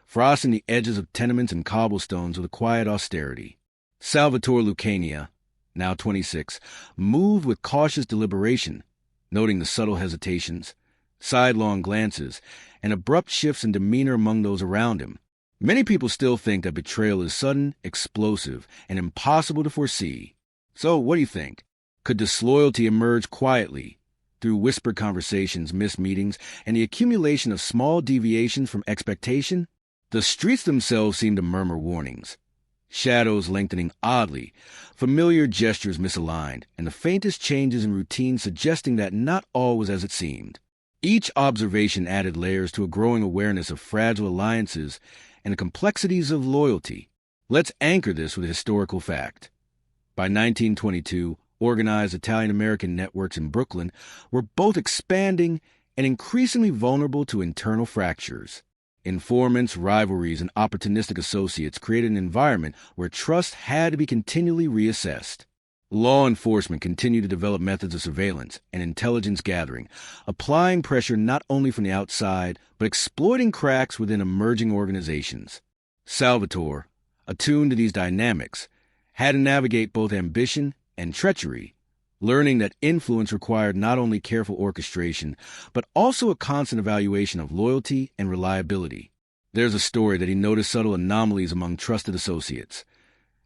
frosting the edges of tenements and cobblestones with a quiet austerity. Salvatore Lucania, now 26, moved with cautious deliberation, noting the subtle hesitations, sidelong glances, and abrupt shifts in demeanor among those around him. Many people still think that betrayal is sudden, explosive, and impossible to foresee. So, what do you think? Could disloyalty emerge quietly, through whispered conversations, missed meetings, and the accumulation of small deviations from expectation? The streets themselves seemed to murmur warnings, shadows lengthening oddly, familiar gestures misaligned, and the faintest changes in routine suggesting that not all was as it seemed. Each observation added layers to a growing awareness of fragile alliances and the complexities of loyalty. Let's anchor this with a historical fact. By 1922, organized Italian-American networks in Brooklyn were both expanding and increasingly vulnerable to internal fractures. Informants, rivalries, and opportunistic associates created an environment where trust had to be continually reassessed. Law enforcement continued to develop methods of surveillance and intelligence gathering, applying pressure not only from the outside, but exploiting cracks within emerging organizations. Salvatore, attuned to these dynamics, had to navigate both ambition and treachery, learning that influence required not only careful orchestration, but also a constant evaluation of loyalty and reliability. There's a story that he noticed subtle anomalies among trusted associates.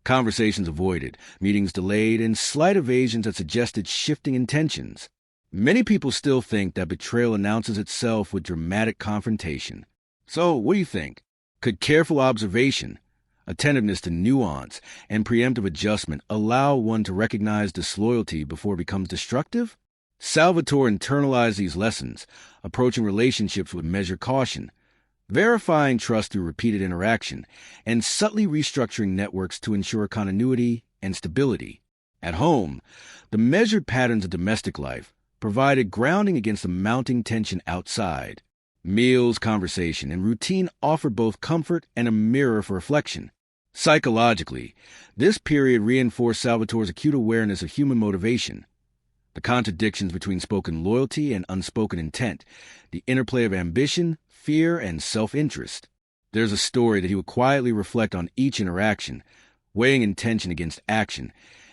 Conversations avoided, meetings delayed, and slight evasions that suggested shifting intentions. Many people still think that betrayal announces itself with dramatic confrontation. So, what do you think? Could careful observation, attentiveness to nuance, and preemptive adjustment allow one to recognize disloyalty before it becomes destructive? Salvatore internalized these lessons, approaching relationships with measured caution, verifying trust through repeated interaction, and subtly restructuring networks to ensure continuity and stability. At home, the measured patterns of domestic life provided grounding against the mounting tension outside. Meals, conversation, and routine offered both comfort and a mirror for reflection. Psychologically, this period reinforced Salvatore's acute awareness of human motivation, the contradictions between spoken loyalty and unspoken intent, the interplay of ambition, fear, and self-interest. There's a story that he would quietly reflect on each interaction, weighing intention against action,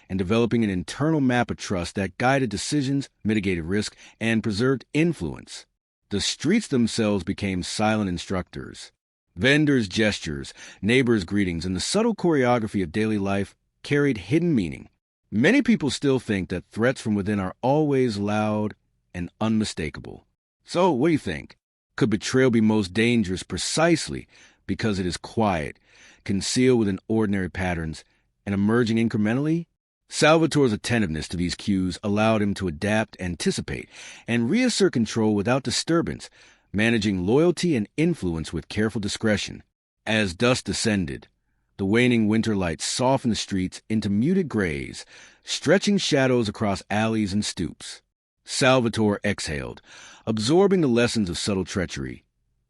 and developing an internal map of trust that guided decisions, mitigated risk, and preserved influence. The streets themselves became silent instructors. Vendors' gestures, neighbors' greetings, and the subtle choreography of daily life carried hidden meaning. Many people still think that threats from within are always loud and unmistakable. So, what do you think? Could betrayal be most dangerous precisely because it is quiet, concealed within ordinary patterns, and emerging incrementally? Salvatore's attentiveness to these cues allowed him to adapt, anticipate, and reassert control without disturbance, managing loyalty and influence with careful discretion. As dusk descended, the waning winter light softened the streets into muted grays, stretching shadows across alleys and stoops. Salvatore exhaled, absorbing the lessons of subtle treachery,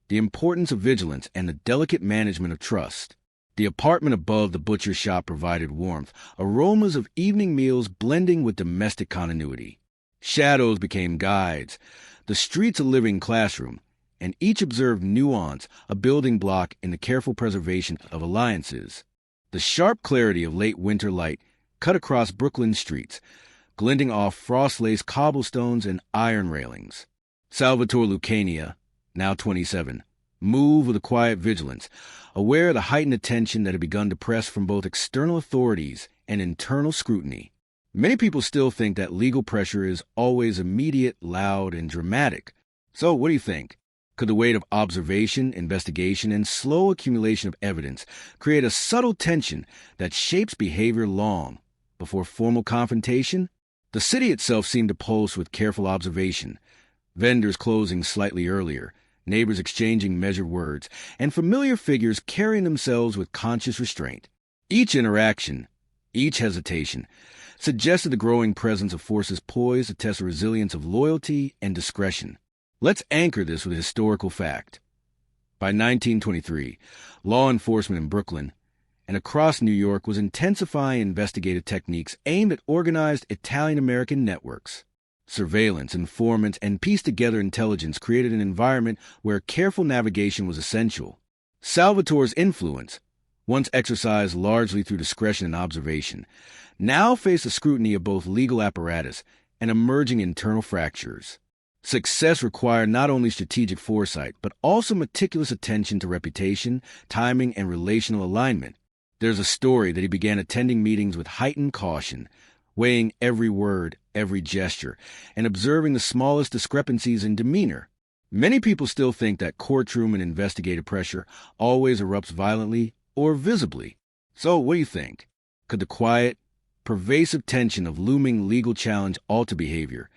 the importance of vigilance, and the delicate management of trust. The apartment above the butcher shop provided warmth, aromas of evening meals blending with domestic continuity. Shadows became guides, the streets a living classroom, and each observed nuance, a building block in the careful preservation of alliances. The sharp clarity of late winter light cut across Brooklyn streets, glinting off frost-laced cobblestones and iron railings. Salvatore Lucania, now 27, moved with a quiet vigilance, aware of the heightened attention that had begun to press from both external authorities and internal scrutiny. Many people still think that legal pressure is always immediate, loud, and dramatic. So, what do you think? Could the weight of observation, investigation, and slow accumulation of evidence create a subtle tension that shapes behavior long before formal confrontation? The city itself seemed to pulse with careful observation, vendors closing slightly earlier, neighbors exchanging measured words, and familiar figures carrying themselves with conscious restraint. Each interaction, each hesitation, suggested the growing presence of forces poised to test the resilience of loyalty and discretion. Let's anchor this with a historical fact. By 1923, law enforcement in Brooklyn and across New York was intensifying investigative techniques aimed at organized Italian-American networks. Surveillance, informants, and pieced-together intelligence created an environment where careful navigation was essential. Salvatore's influence, once exercised largely through discretion and observation, now faced the scrutiny of both legal apparatus and emerging internal fractures. Success required not only strategic foresight, but also meticulous attention to reputation, timing, and relational alignment. There's a story that he began attending meetings with heightened caution, weighing every word, every gesture, and observing the smallest discrepancies in demeanor. Many people still think that courtroom and investigative pressure always erupts violently or visibly. So, what do you think? Could the quiet, pervasive tension of looming legal challenge alter behavior,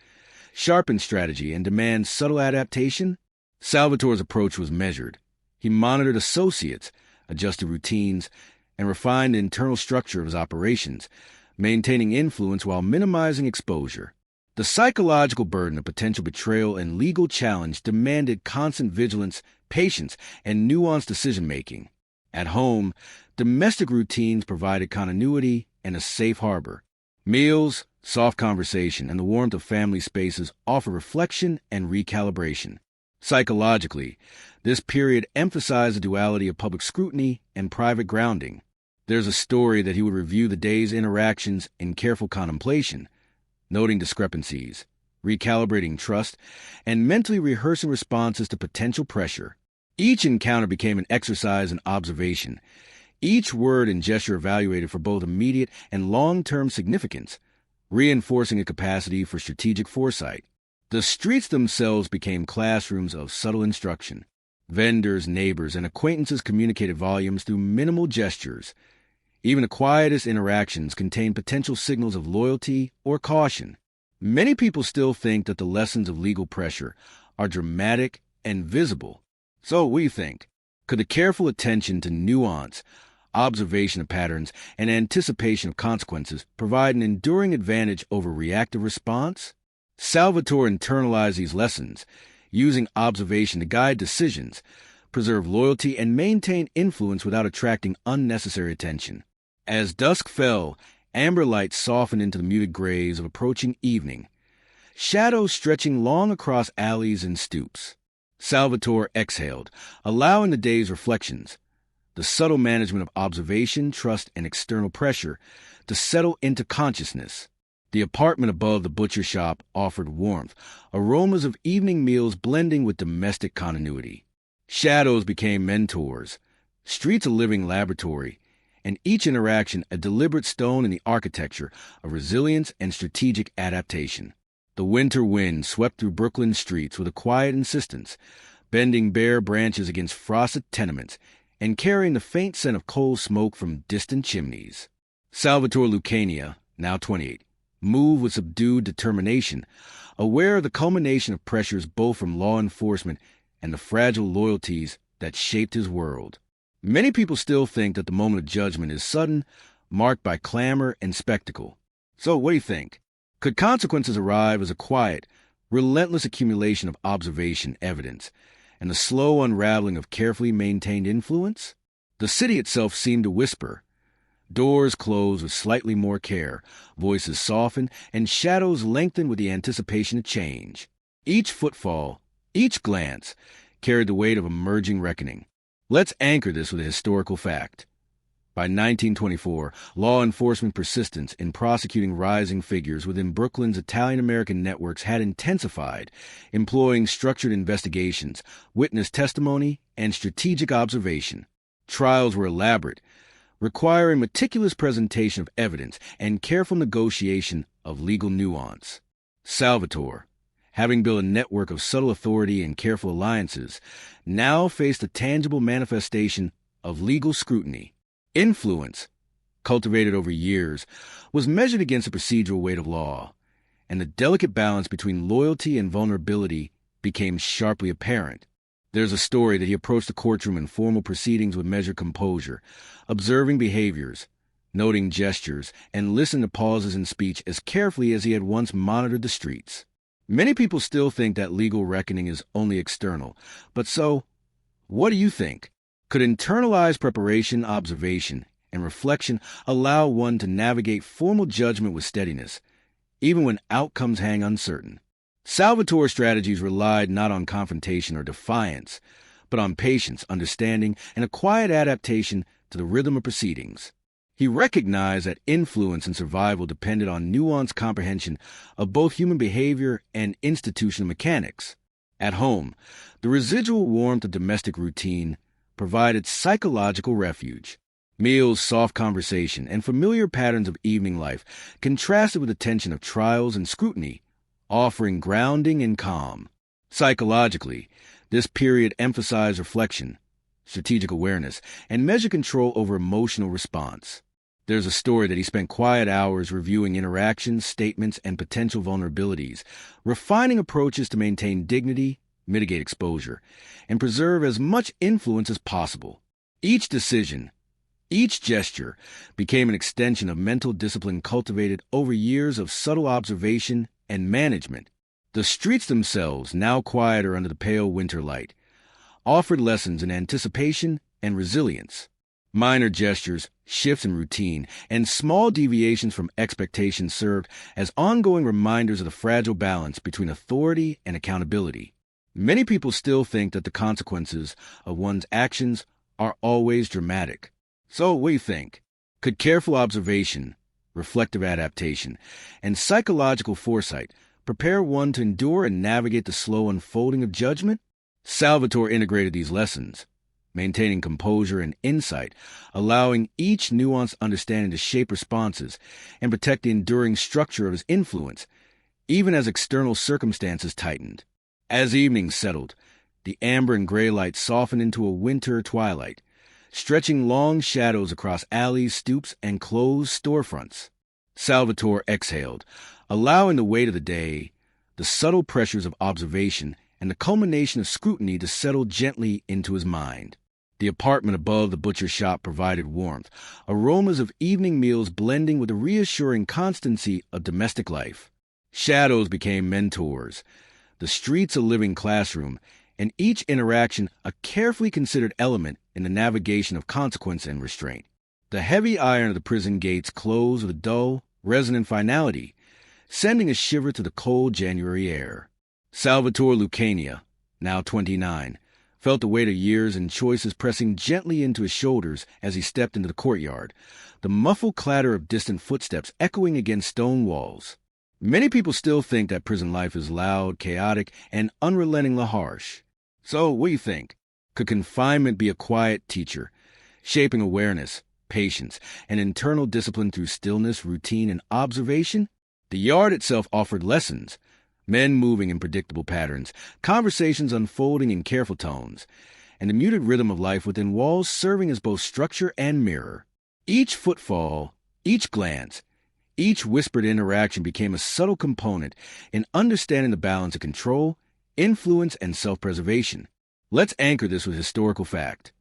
sharpen strategy, and demand subtle adaptation? Salvatore's approach was measured. He monitored associates, adjusted routines, and refined the internal structure of his operations, maintaining influence while minimizing exposure. The psychological burden of potential betrayal and legal challenge demanded constant vigilance, patience, and nuanced decision-making. At home, domestic routines provided continuity and a safe harbor. Meals, soft conversation, and the warmth of family spaces offer reflection and recalibration. Psychologically, this period emphasized the duality of public scrutiny and private grounding. There's a story that he would review the day's interactions in careful contemplation, noting discrepancies, recalibrating trust, and mentally rehearsing responses to potential pressure. Each encounter became an exercise in observation, each word and gesture evaluated for both immediate and long-term significance, reinforcing a capacity for strategic foresight. The streets themselves became classrooms of subtle instruction. Vendors, neighbors, and acquaintances communicated volumes through minimal gestures. Even the quietest interactions contained potential signals of loyalty or caution. Many people still think that the lessons of legal pressure are dramatic and visible. So what do you think? Could the careful attention to nuance, observation of patterns, and anticipation of consequences provide an enduring advantage over reactive response? Salvatore internalized these lessons, using observation to guide decisions, preserve loyalty, and maintain influence without attracting unnecessary attention. As dusk fell, amber light softened into the muted grays of approaching evening, shadows stretching long across alleys and stoops. Salvatore exhaled, allowing the day's reflections, the subtle management of observation, trust, and external pressure, to settle into consciousness. The apartment above the butcher shop offered warmth, aromas of evening meals blending with domestic continuity. Shadows became mentors, streets a living laboratory, and each interaction a deliberate stone in the architecture of resilience and strategic adaptation. The winter wind swept through Brooklyn streets with a quiet insistence, bending bare branches against frosted tenements and carrying the faint scent of coal smoke from distant chimneys. Salvatore Lucania, now 28, moved with subdued determination, aware of the culmination of pressures both from law enforcement and the fragile loyalties that shaped his world. Many people still think that the moment of judgment is sudden, marked by clamor and spectacle. So what do you think? Could consequences arrive as a quiet, relentless accumulation of observation, evidence, and the slow unraveling of carefully maintained influence? The city itself seemed to whisper. Doors closed with slightly more care, voices softened, and shadows lengthened with the anticipation of change. Each footfall, each glance, carried the weight of a merging reckoning. Let's anchor this with a historical fact. By 1924, law enforcement persistence in prosecuting rising figures within Brooklyn's Italian-American networks had intensified, employing structured investigations, witness testimony, and strategic observation. Trials were elaborate, requiring meticulous presentation of evidence and careful negotiation of legal nuance. Salvatore, having built a network of subtle authority and careful alliances, now faced a tangible manifestation of legal scrutiny. Influence, cultivated over years, was measured against the procedural weight of law, and the delicate balance between loyalty and vulnerability became sharply apparent. There's a story that he approached the courtroom in formal proceedings with measured composure, observing behaviors, noting gestures, and listening to pauses in speech as carefully as he had once monitored the streets. Many people still think that legal reckoning is only external, but so, what do you think? Could internalized preparation, observation, and reflection allow one to navigate formal judgment with steadiness, even when outcomes hang uncertain? Salvatore's strategies relied not on confrontation or defiance, but on patience, understanding, and a quiet adaptation to the rhythm of proceedings. He recognized that influence and survival depended on nuanced comprehension of both human behavior and institutional mechanics. At home, the residual warmth of domestic routine provided psychological refuge. Meals, soft conversation, and familiar patterns of evening life contrasted with the tension of trials and scrutiny, offering grounding and calm. Psychologically, this period emphasized reflection, strategic awareness, and measured control over emotional response. There's a story that he spent quiet hours reviewing interactions, statements, and potential vulnerabilities, refining approaches to maintain dignity, mitigate exposure, and preserve as much influence as possible. Each decision, each gesture, became an extension of mental discipline cultivated over years of subtle observation and management. The streets themselves, now quieter under the pale winter light, offered lessons in anticipation and resilience. Minor gestures, shifts in routine, and small deviations from expectations served as ongoing reminders of the fragile balance between authority and accountability. Many people still think that the consequences of one's actions are always dramatic. So what do you think? Could careful observation, reflective adaptation, and psychological foresight prepare one to endure and navigate the slow unfolding of judgment? Salvatore integrated these lessons, maintaining composure and insight, allowing each nuanced understanding to shape responses and protect the enduring structure of his influence, even as external circumstances tightened. As evening settled, the amber and gray light softened into a winter twilight, stretching long shadows across alleys, stoops, and closed storefronts. Salvatore exhaled, allowing the weight of the day, the subtle pressures of observation, and the culmination of scrutiny to settle gently into his mind. The apartment above the butcher's shop provided warmth, aromas of evening meals blending with the reassuring constancy of domestic life. Shadows became mentors, the streets a living classroom, and each interaction a carefully considered element in the navigation of consequence and restraint. The heavy iron of the prison gates closed with a dull, resonant finality, sending a shiver to the cold January air. Salvatore Lucania, now 29, felt the weight of years and choices pressing gently into his shoulders as he stepped into the courtyard, the muffled clatter of distant footsteps echoing against stone walls. Many people still think that prison life is loud, chaotic, and unrelentingly harsh. So, what do you think? Could confinement be a quiet teacher, shaping awareness, patience, and internal discipline through stillness, routine, and observation? The yard itself offered lessons, men moving in predictable patterns, conversations unfolding in careful tones, and the muted rhythm of life within walls serving as both structure and mirror. Each footfall, each glance, each whispered interaction became a subtle component in understanding the balance of control, influence, and self-preservation. Let's anchor this with historical fact.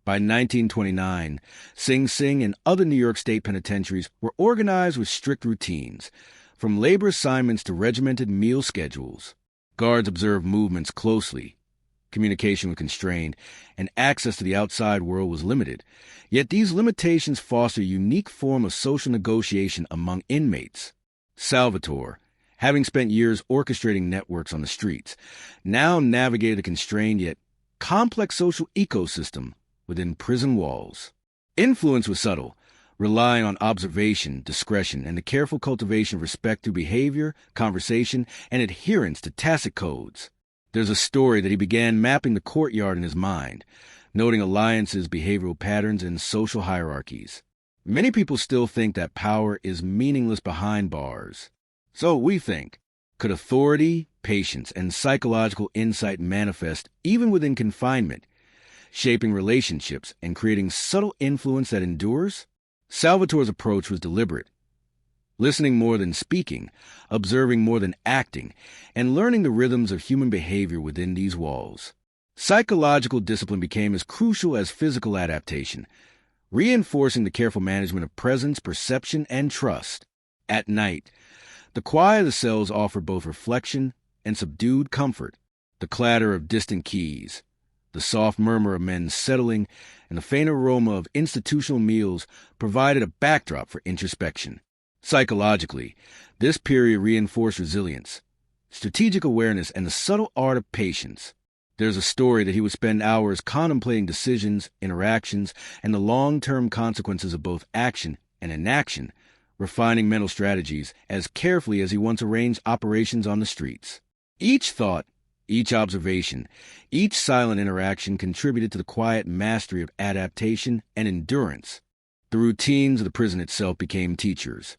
By 1929, Sing Sing and other New York State penitentiaries were organized with strict routines, from labor assignments to regimented meal schedules. Guards observed movements closely. Communication was constrained, and access to the outside world was limited. Yet these limitations foster a unique form of social negotiation among inmates. Salvatore, having spent years orchestrating networks on the streets, now navigated a constrained yet complex social ecosystem within prison walls. Influence was subtle, relying on observation, discretion, and the careful cultivation of respect through behavior, conversation, and adherence to tacit codes. There's a story that he began mapping the courtyard in his mind, noting alliances, behavioral patterns, and social hierarchies. Many people still think that power is meaningless behind bars. So we think, could authority, patience, and psychological insight manifest even within confinement, shaping relationships and creating subtle influence that endures? Salvatore's approach was deliberate, listening more than speaking, observing more than acting, and learning the rhythms of human behavior within these walls. Psychological discipline became as crucial as physical adaptation, reinforcing the careful management of presence, perception, and trust. At night, the quiet of the cells offered both reflection and subdued comfort. The clatter of distant keys, the soft murmur of men settling, and the faint aroma of institutional meals provided a backdrop for introspection. Psychologically, this period reinforced resilience, strategic awareness, and the subtle art of patience. There's a story that he would spend hours contemplating decisions, interactions, and the long-term consequences of both action and inaction, refining mental strategies as carefully as he once arranged operations on the streets. Each thought, each observation, each silent interaction contributed to the quiet mastery of adaptation and endurance. The routines of the prison itself became teachers.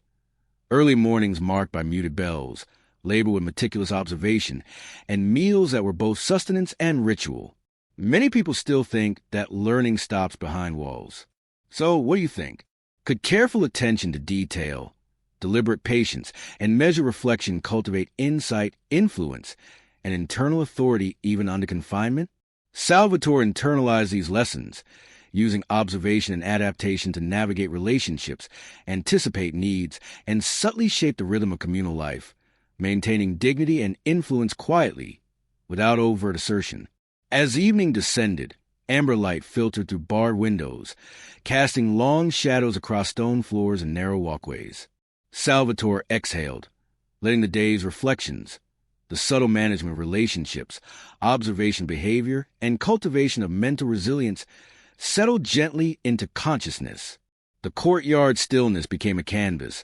Early mornings marked by muted bells, labor with meticulous observation, and meals that were both sustenance and ritual. Many people still think that learning stops behind walls. So, what do you think? Could careful attention to detail, deliberate patience, and measured reflection cultivate insight, influence, and internal authority even under confinement? Salvatore internalized these lessons, using observation and adaptation to navigate relationships, anticipate needs, and subtly shape the rhythm of communal life, maintaining dignity and influence quietly, without overt assertion. As evening descended, amber light filtered through barred windows, casting long shadows across stone floors and narrow walkways. Salvatore exhaled, letting the day's reflections, the subtle management of relationships, observation behavior, and cultivation of mental resilience settle gently into consciousness. The courtyard stillness became a canvas,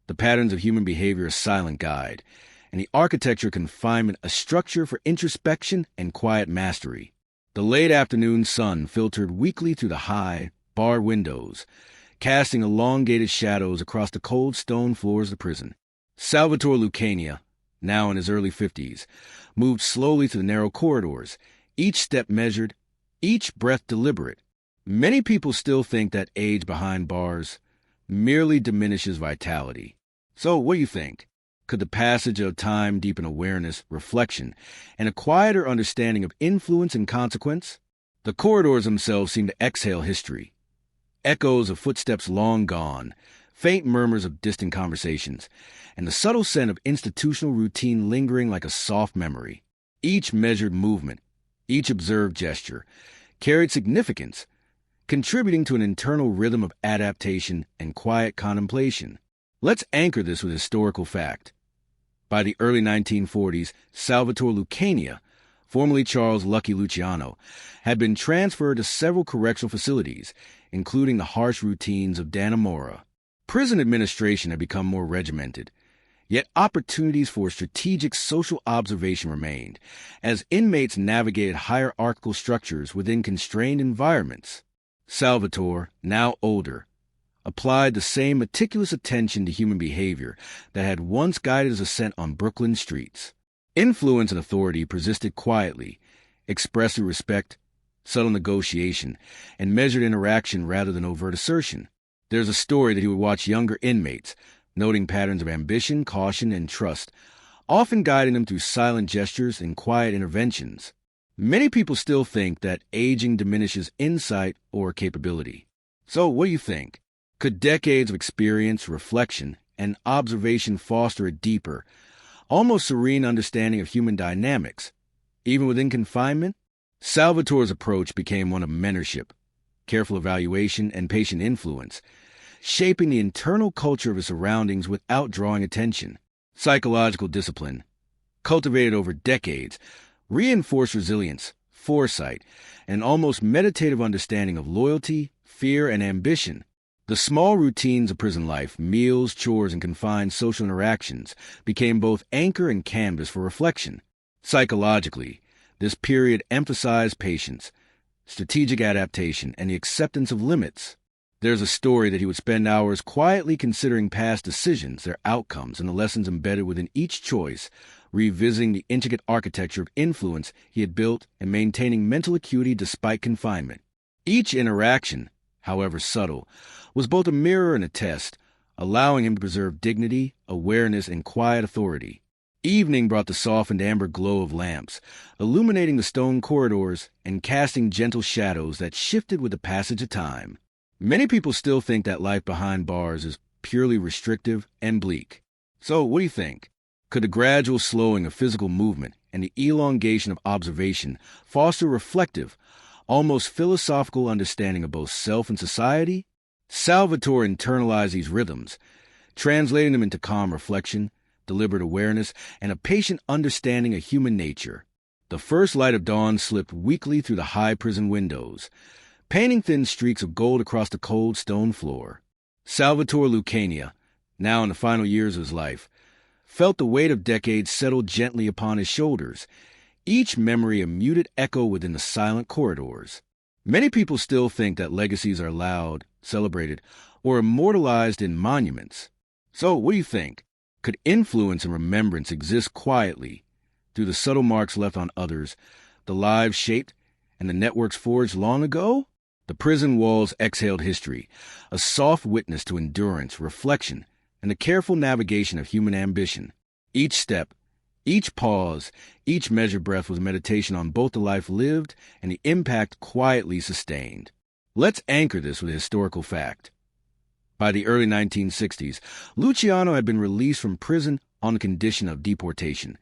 the patterns of human behavior a silent guide, and the architecture of confinement a structure for introspection and quiet mastery. The late afternoon sun filtered weakly through the high, barred windows, casting elongated shadows across the cold stone floors of the prison. Salvatore Lucania, now in his early 50s, moved slowly through the narrow corridors, each step measured, each breath deliberate. Many people still think that age behind bars merely diminishes vitality. So, what do you think? Could the passage of time deepen awareness, reflection, and a quieter understanding of influence and consequence? The corridors themselves seem to exhale history. Echoes of footsteps long gone, faint murmurs of distant conversations, and the subtle scent of institutional routine lingering like a soft memory. Each measured movement, each observed gesture, carried significance, contributing to an internal rhythm of adaptation and quiet contemplation. Let's anchor this with historical fact. By the early 1940s, Salvatore Lucania, formerly Charles Lucky Luciano, had been transferred to several correctional facilities, including the harsh routines of Dannemora. Prison administration had become more regimented, yet opportunities for strategic social observation remained, as inmates navigated hierarchical structures within constrained environments. Salvatore, now older, applied the same meticulous attention to human behavior that had once guided his ascent on Brooklyn streets. Influence and authority persisted quietly, expressed through respect, subtle negotiation, and measured interaction rather than overt assertion. There's a story that he would watch younger inmates, noting patterns of ambition, caution, and trust, often guiding them through silent gestures and quiet interventions. Many people still think that aging diminishes insight or capability. So, what do you think? Could decades of experience, reflection, and observation foster a deeper, almost serene understanding of human dynamics, even within confinement? Salvatore's approach became one of mentorship, careful evaluation, and patient influence, shaping the internal culture of his surroundings without drawing attention. Psychological discipline, cultivated over decades, reinforced resilience, foresight, and almost meditative understanding of loyalty, fear, and ambition. The small routines of prison life, meals, chores, and confined social interactions, became both anchor and canvas for reflection. Psychologically, this period emphasized patience, strategic adaptation, and the acceptance of limits. There's a story that he would spend hours quietly considering past decisions, their outcomes, and the lessons embedded within each choice, revisiting the intricate architecture of influence he had built and maintaining mental acuity despite confinement. Each interaction, however subtle, was both a mirror and a test, allowing him to preserve dignity, awareness, and quiet authority. Evening brought the softened amber glow of lamps, illuminating the stone corridors and casting gentle shadows that shifted with the passage of time. Many people still think that life behind bars is purely restrictive and bleak. So, what do you think? Could the gradual slowing of physical movement and the elongation of observation foster reflective, almost philosophical understanding of both self and society? Salvatore internalized these rhythms, translating them into calm reflection, deliberate awareness, and a patient understanding of human nature. The first light of dawn slipped weakly through the high prison windows, painting thin streaks of gold across the cold stone floor. Salvatore Lucania, now in the final years of his life, felt the weight of decades settle gently upon his shoulders, each memory a muted echo within the silent corridors. Many people still think that legacies are loud, celebrated, or immortalized in monuments. So, what do you think? Could influence and remembrance exist quietly, through the subtle marks left on others, the lives shaped, and the networks forged long ago? The prison walls exhaled history, a soft witness to endurance, reflection, and the careful navigation of human ambition. Each step, each pause, each measured breath was a meditation on both the life lived and the impact quietly sustained. Let's anchor this with a historical fact. By the early 1960s, Luciano had been released from prison on the condition of deportation,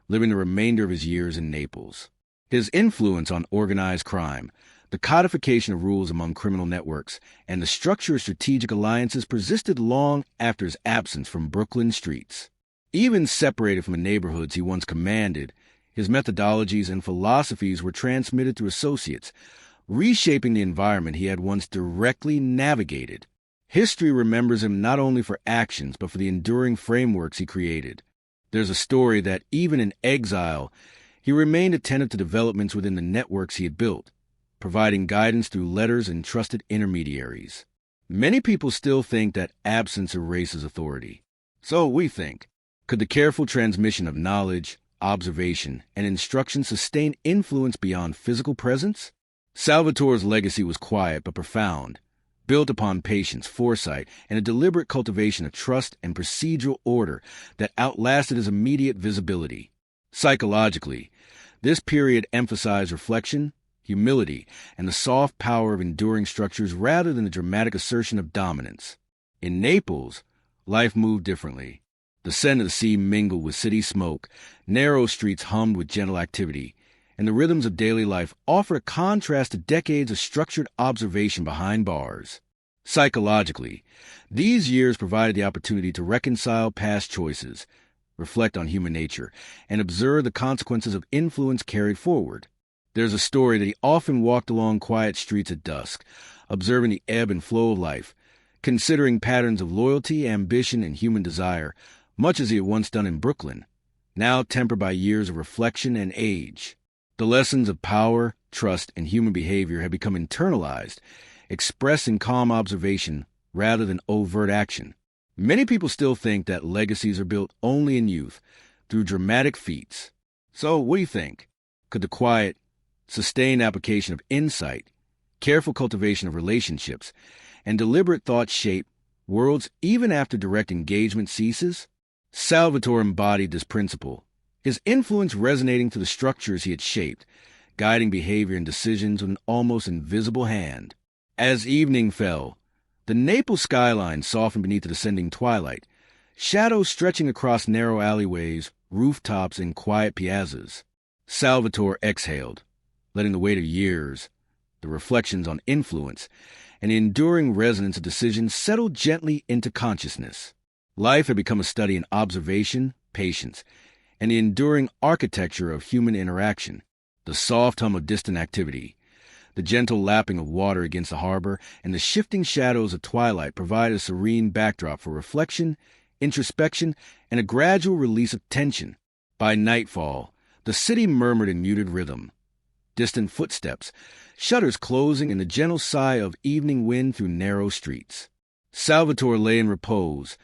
living the remainder of his years in Naples. His influence on organized crime, the codification of rules among criminal networks, and the structure of strategic alliances persisted long after his absence from Brooklyn streets. Even separated from the neighborhoods he once commanded, his methodologies and philosophies were transmitted through associates, reshaping the environment he had once directly navigated. History remembers him not only for actions, but for the enduring frameworks he created. There's a story that even in exile, he remained attentive to developments within the networks he had built, providing guidance through letters and trusted intermediaries. Many people still think that absence erases authority. So we think, Could the careful transmission of knowledge, observation, and instruction sustain influence beyond physical presence? Salvatore's legacy was quiet but profound, built upon patience, foresight, and a deliberate cultivation of trust and procedural order that outlasted his immediate visibility. Psychologically, this period emphasized reflection, humility, and the soft power of enduring structures rather than the dramatic assertion of dominance. In Naples, life moved differently. The scent of the sea mingled with city smoke, narrow streets hummed with gentle activity, and the rhythms of daily life offered a contrast to decades of structured observation behind bars. Psychologically, these years provided the opportunity to reconcile past choices, reflect on human nature, and observe the consequences of influence carried forward. There's a story that he often walked along quiet streets at dusk, observing the ebb and flow of life, considering patterns of loyalty, ambition, and human desire, much as he had once done in Brooklyn, now tempered by years of reflection and age. The lessons of power, trust, and human behavior have become internalized, expressed in calm observation rather than overt action. Many people still think that legacies are built only in youth, through dramatic feats. So, what do you think? Could the quiet, sustained application of insight, careful cultivation of relationships, and deliberate thought shape worlds even after direct engagement ceases? Salvatore embodied this principle, his influence resonating through the structures he had shaped, guiding behavior and decisions with an almost invisible hand. As evening fell, the Naples skyline softened beneath the descending twilight, shadows stretching across narrow alleyways, rooftops, and quiet piazzas. Salvatore exhaled, letting the weight of years, the reflections on influence, and the enduring resonance of decisions settle gently into consciousness. Life had become a study in observation, patience, and the enduring architecture of human interaction. The soft hum of distant activity, the gentle lapping of water against the harbor, and the shifting shadows of twilight provided a serene backdrop for reflection, introspection, and a gradual release of tension. By nightfall, the city murmured in muted rhythm. Distant footsteps, shutters closing, and the gentle sigh of evening wind through narrow streets. Salvatore lay in repose,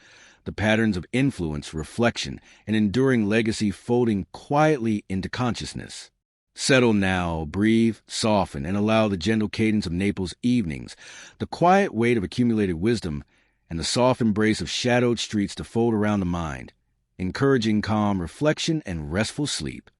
the patterns of influence, reflection, and enduring legacy folding quietly into consciousness. Settle now, breathe, soften, and allow the gentle cadence of Naples' evenings, the quiet weight of accumulated wisdom, and the soft embrace of shadowed streets to fold around the mind, encouraging calm reflection and restful sleep.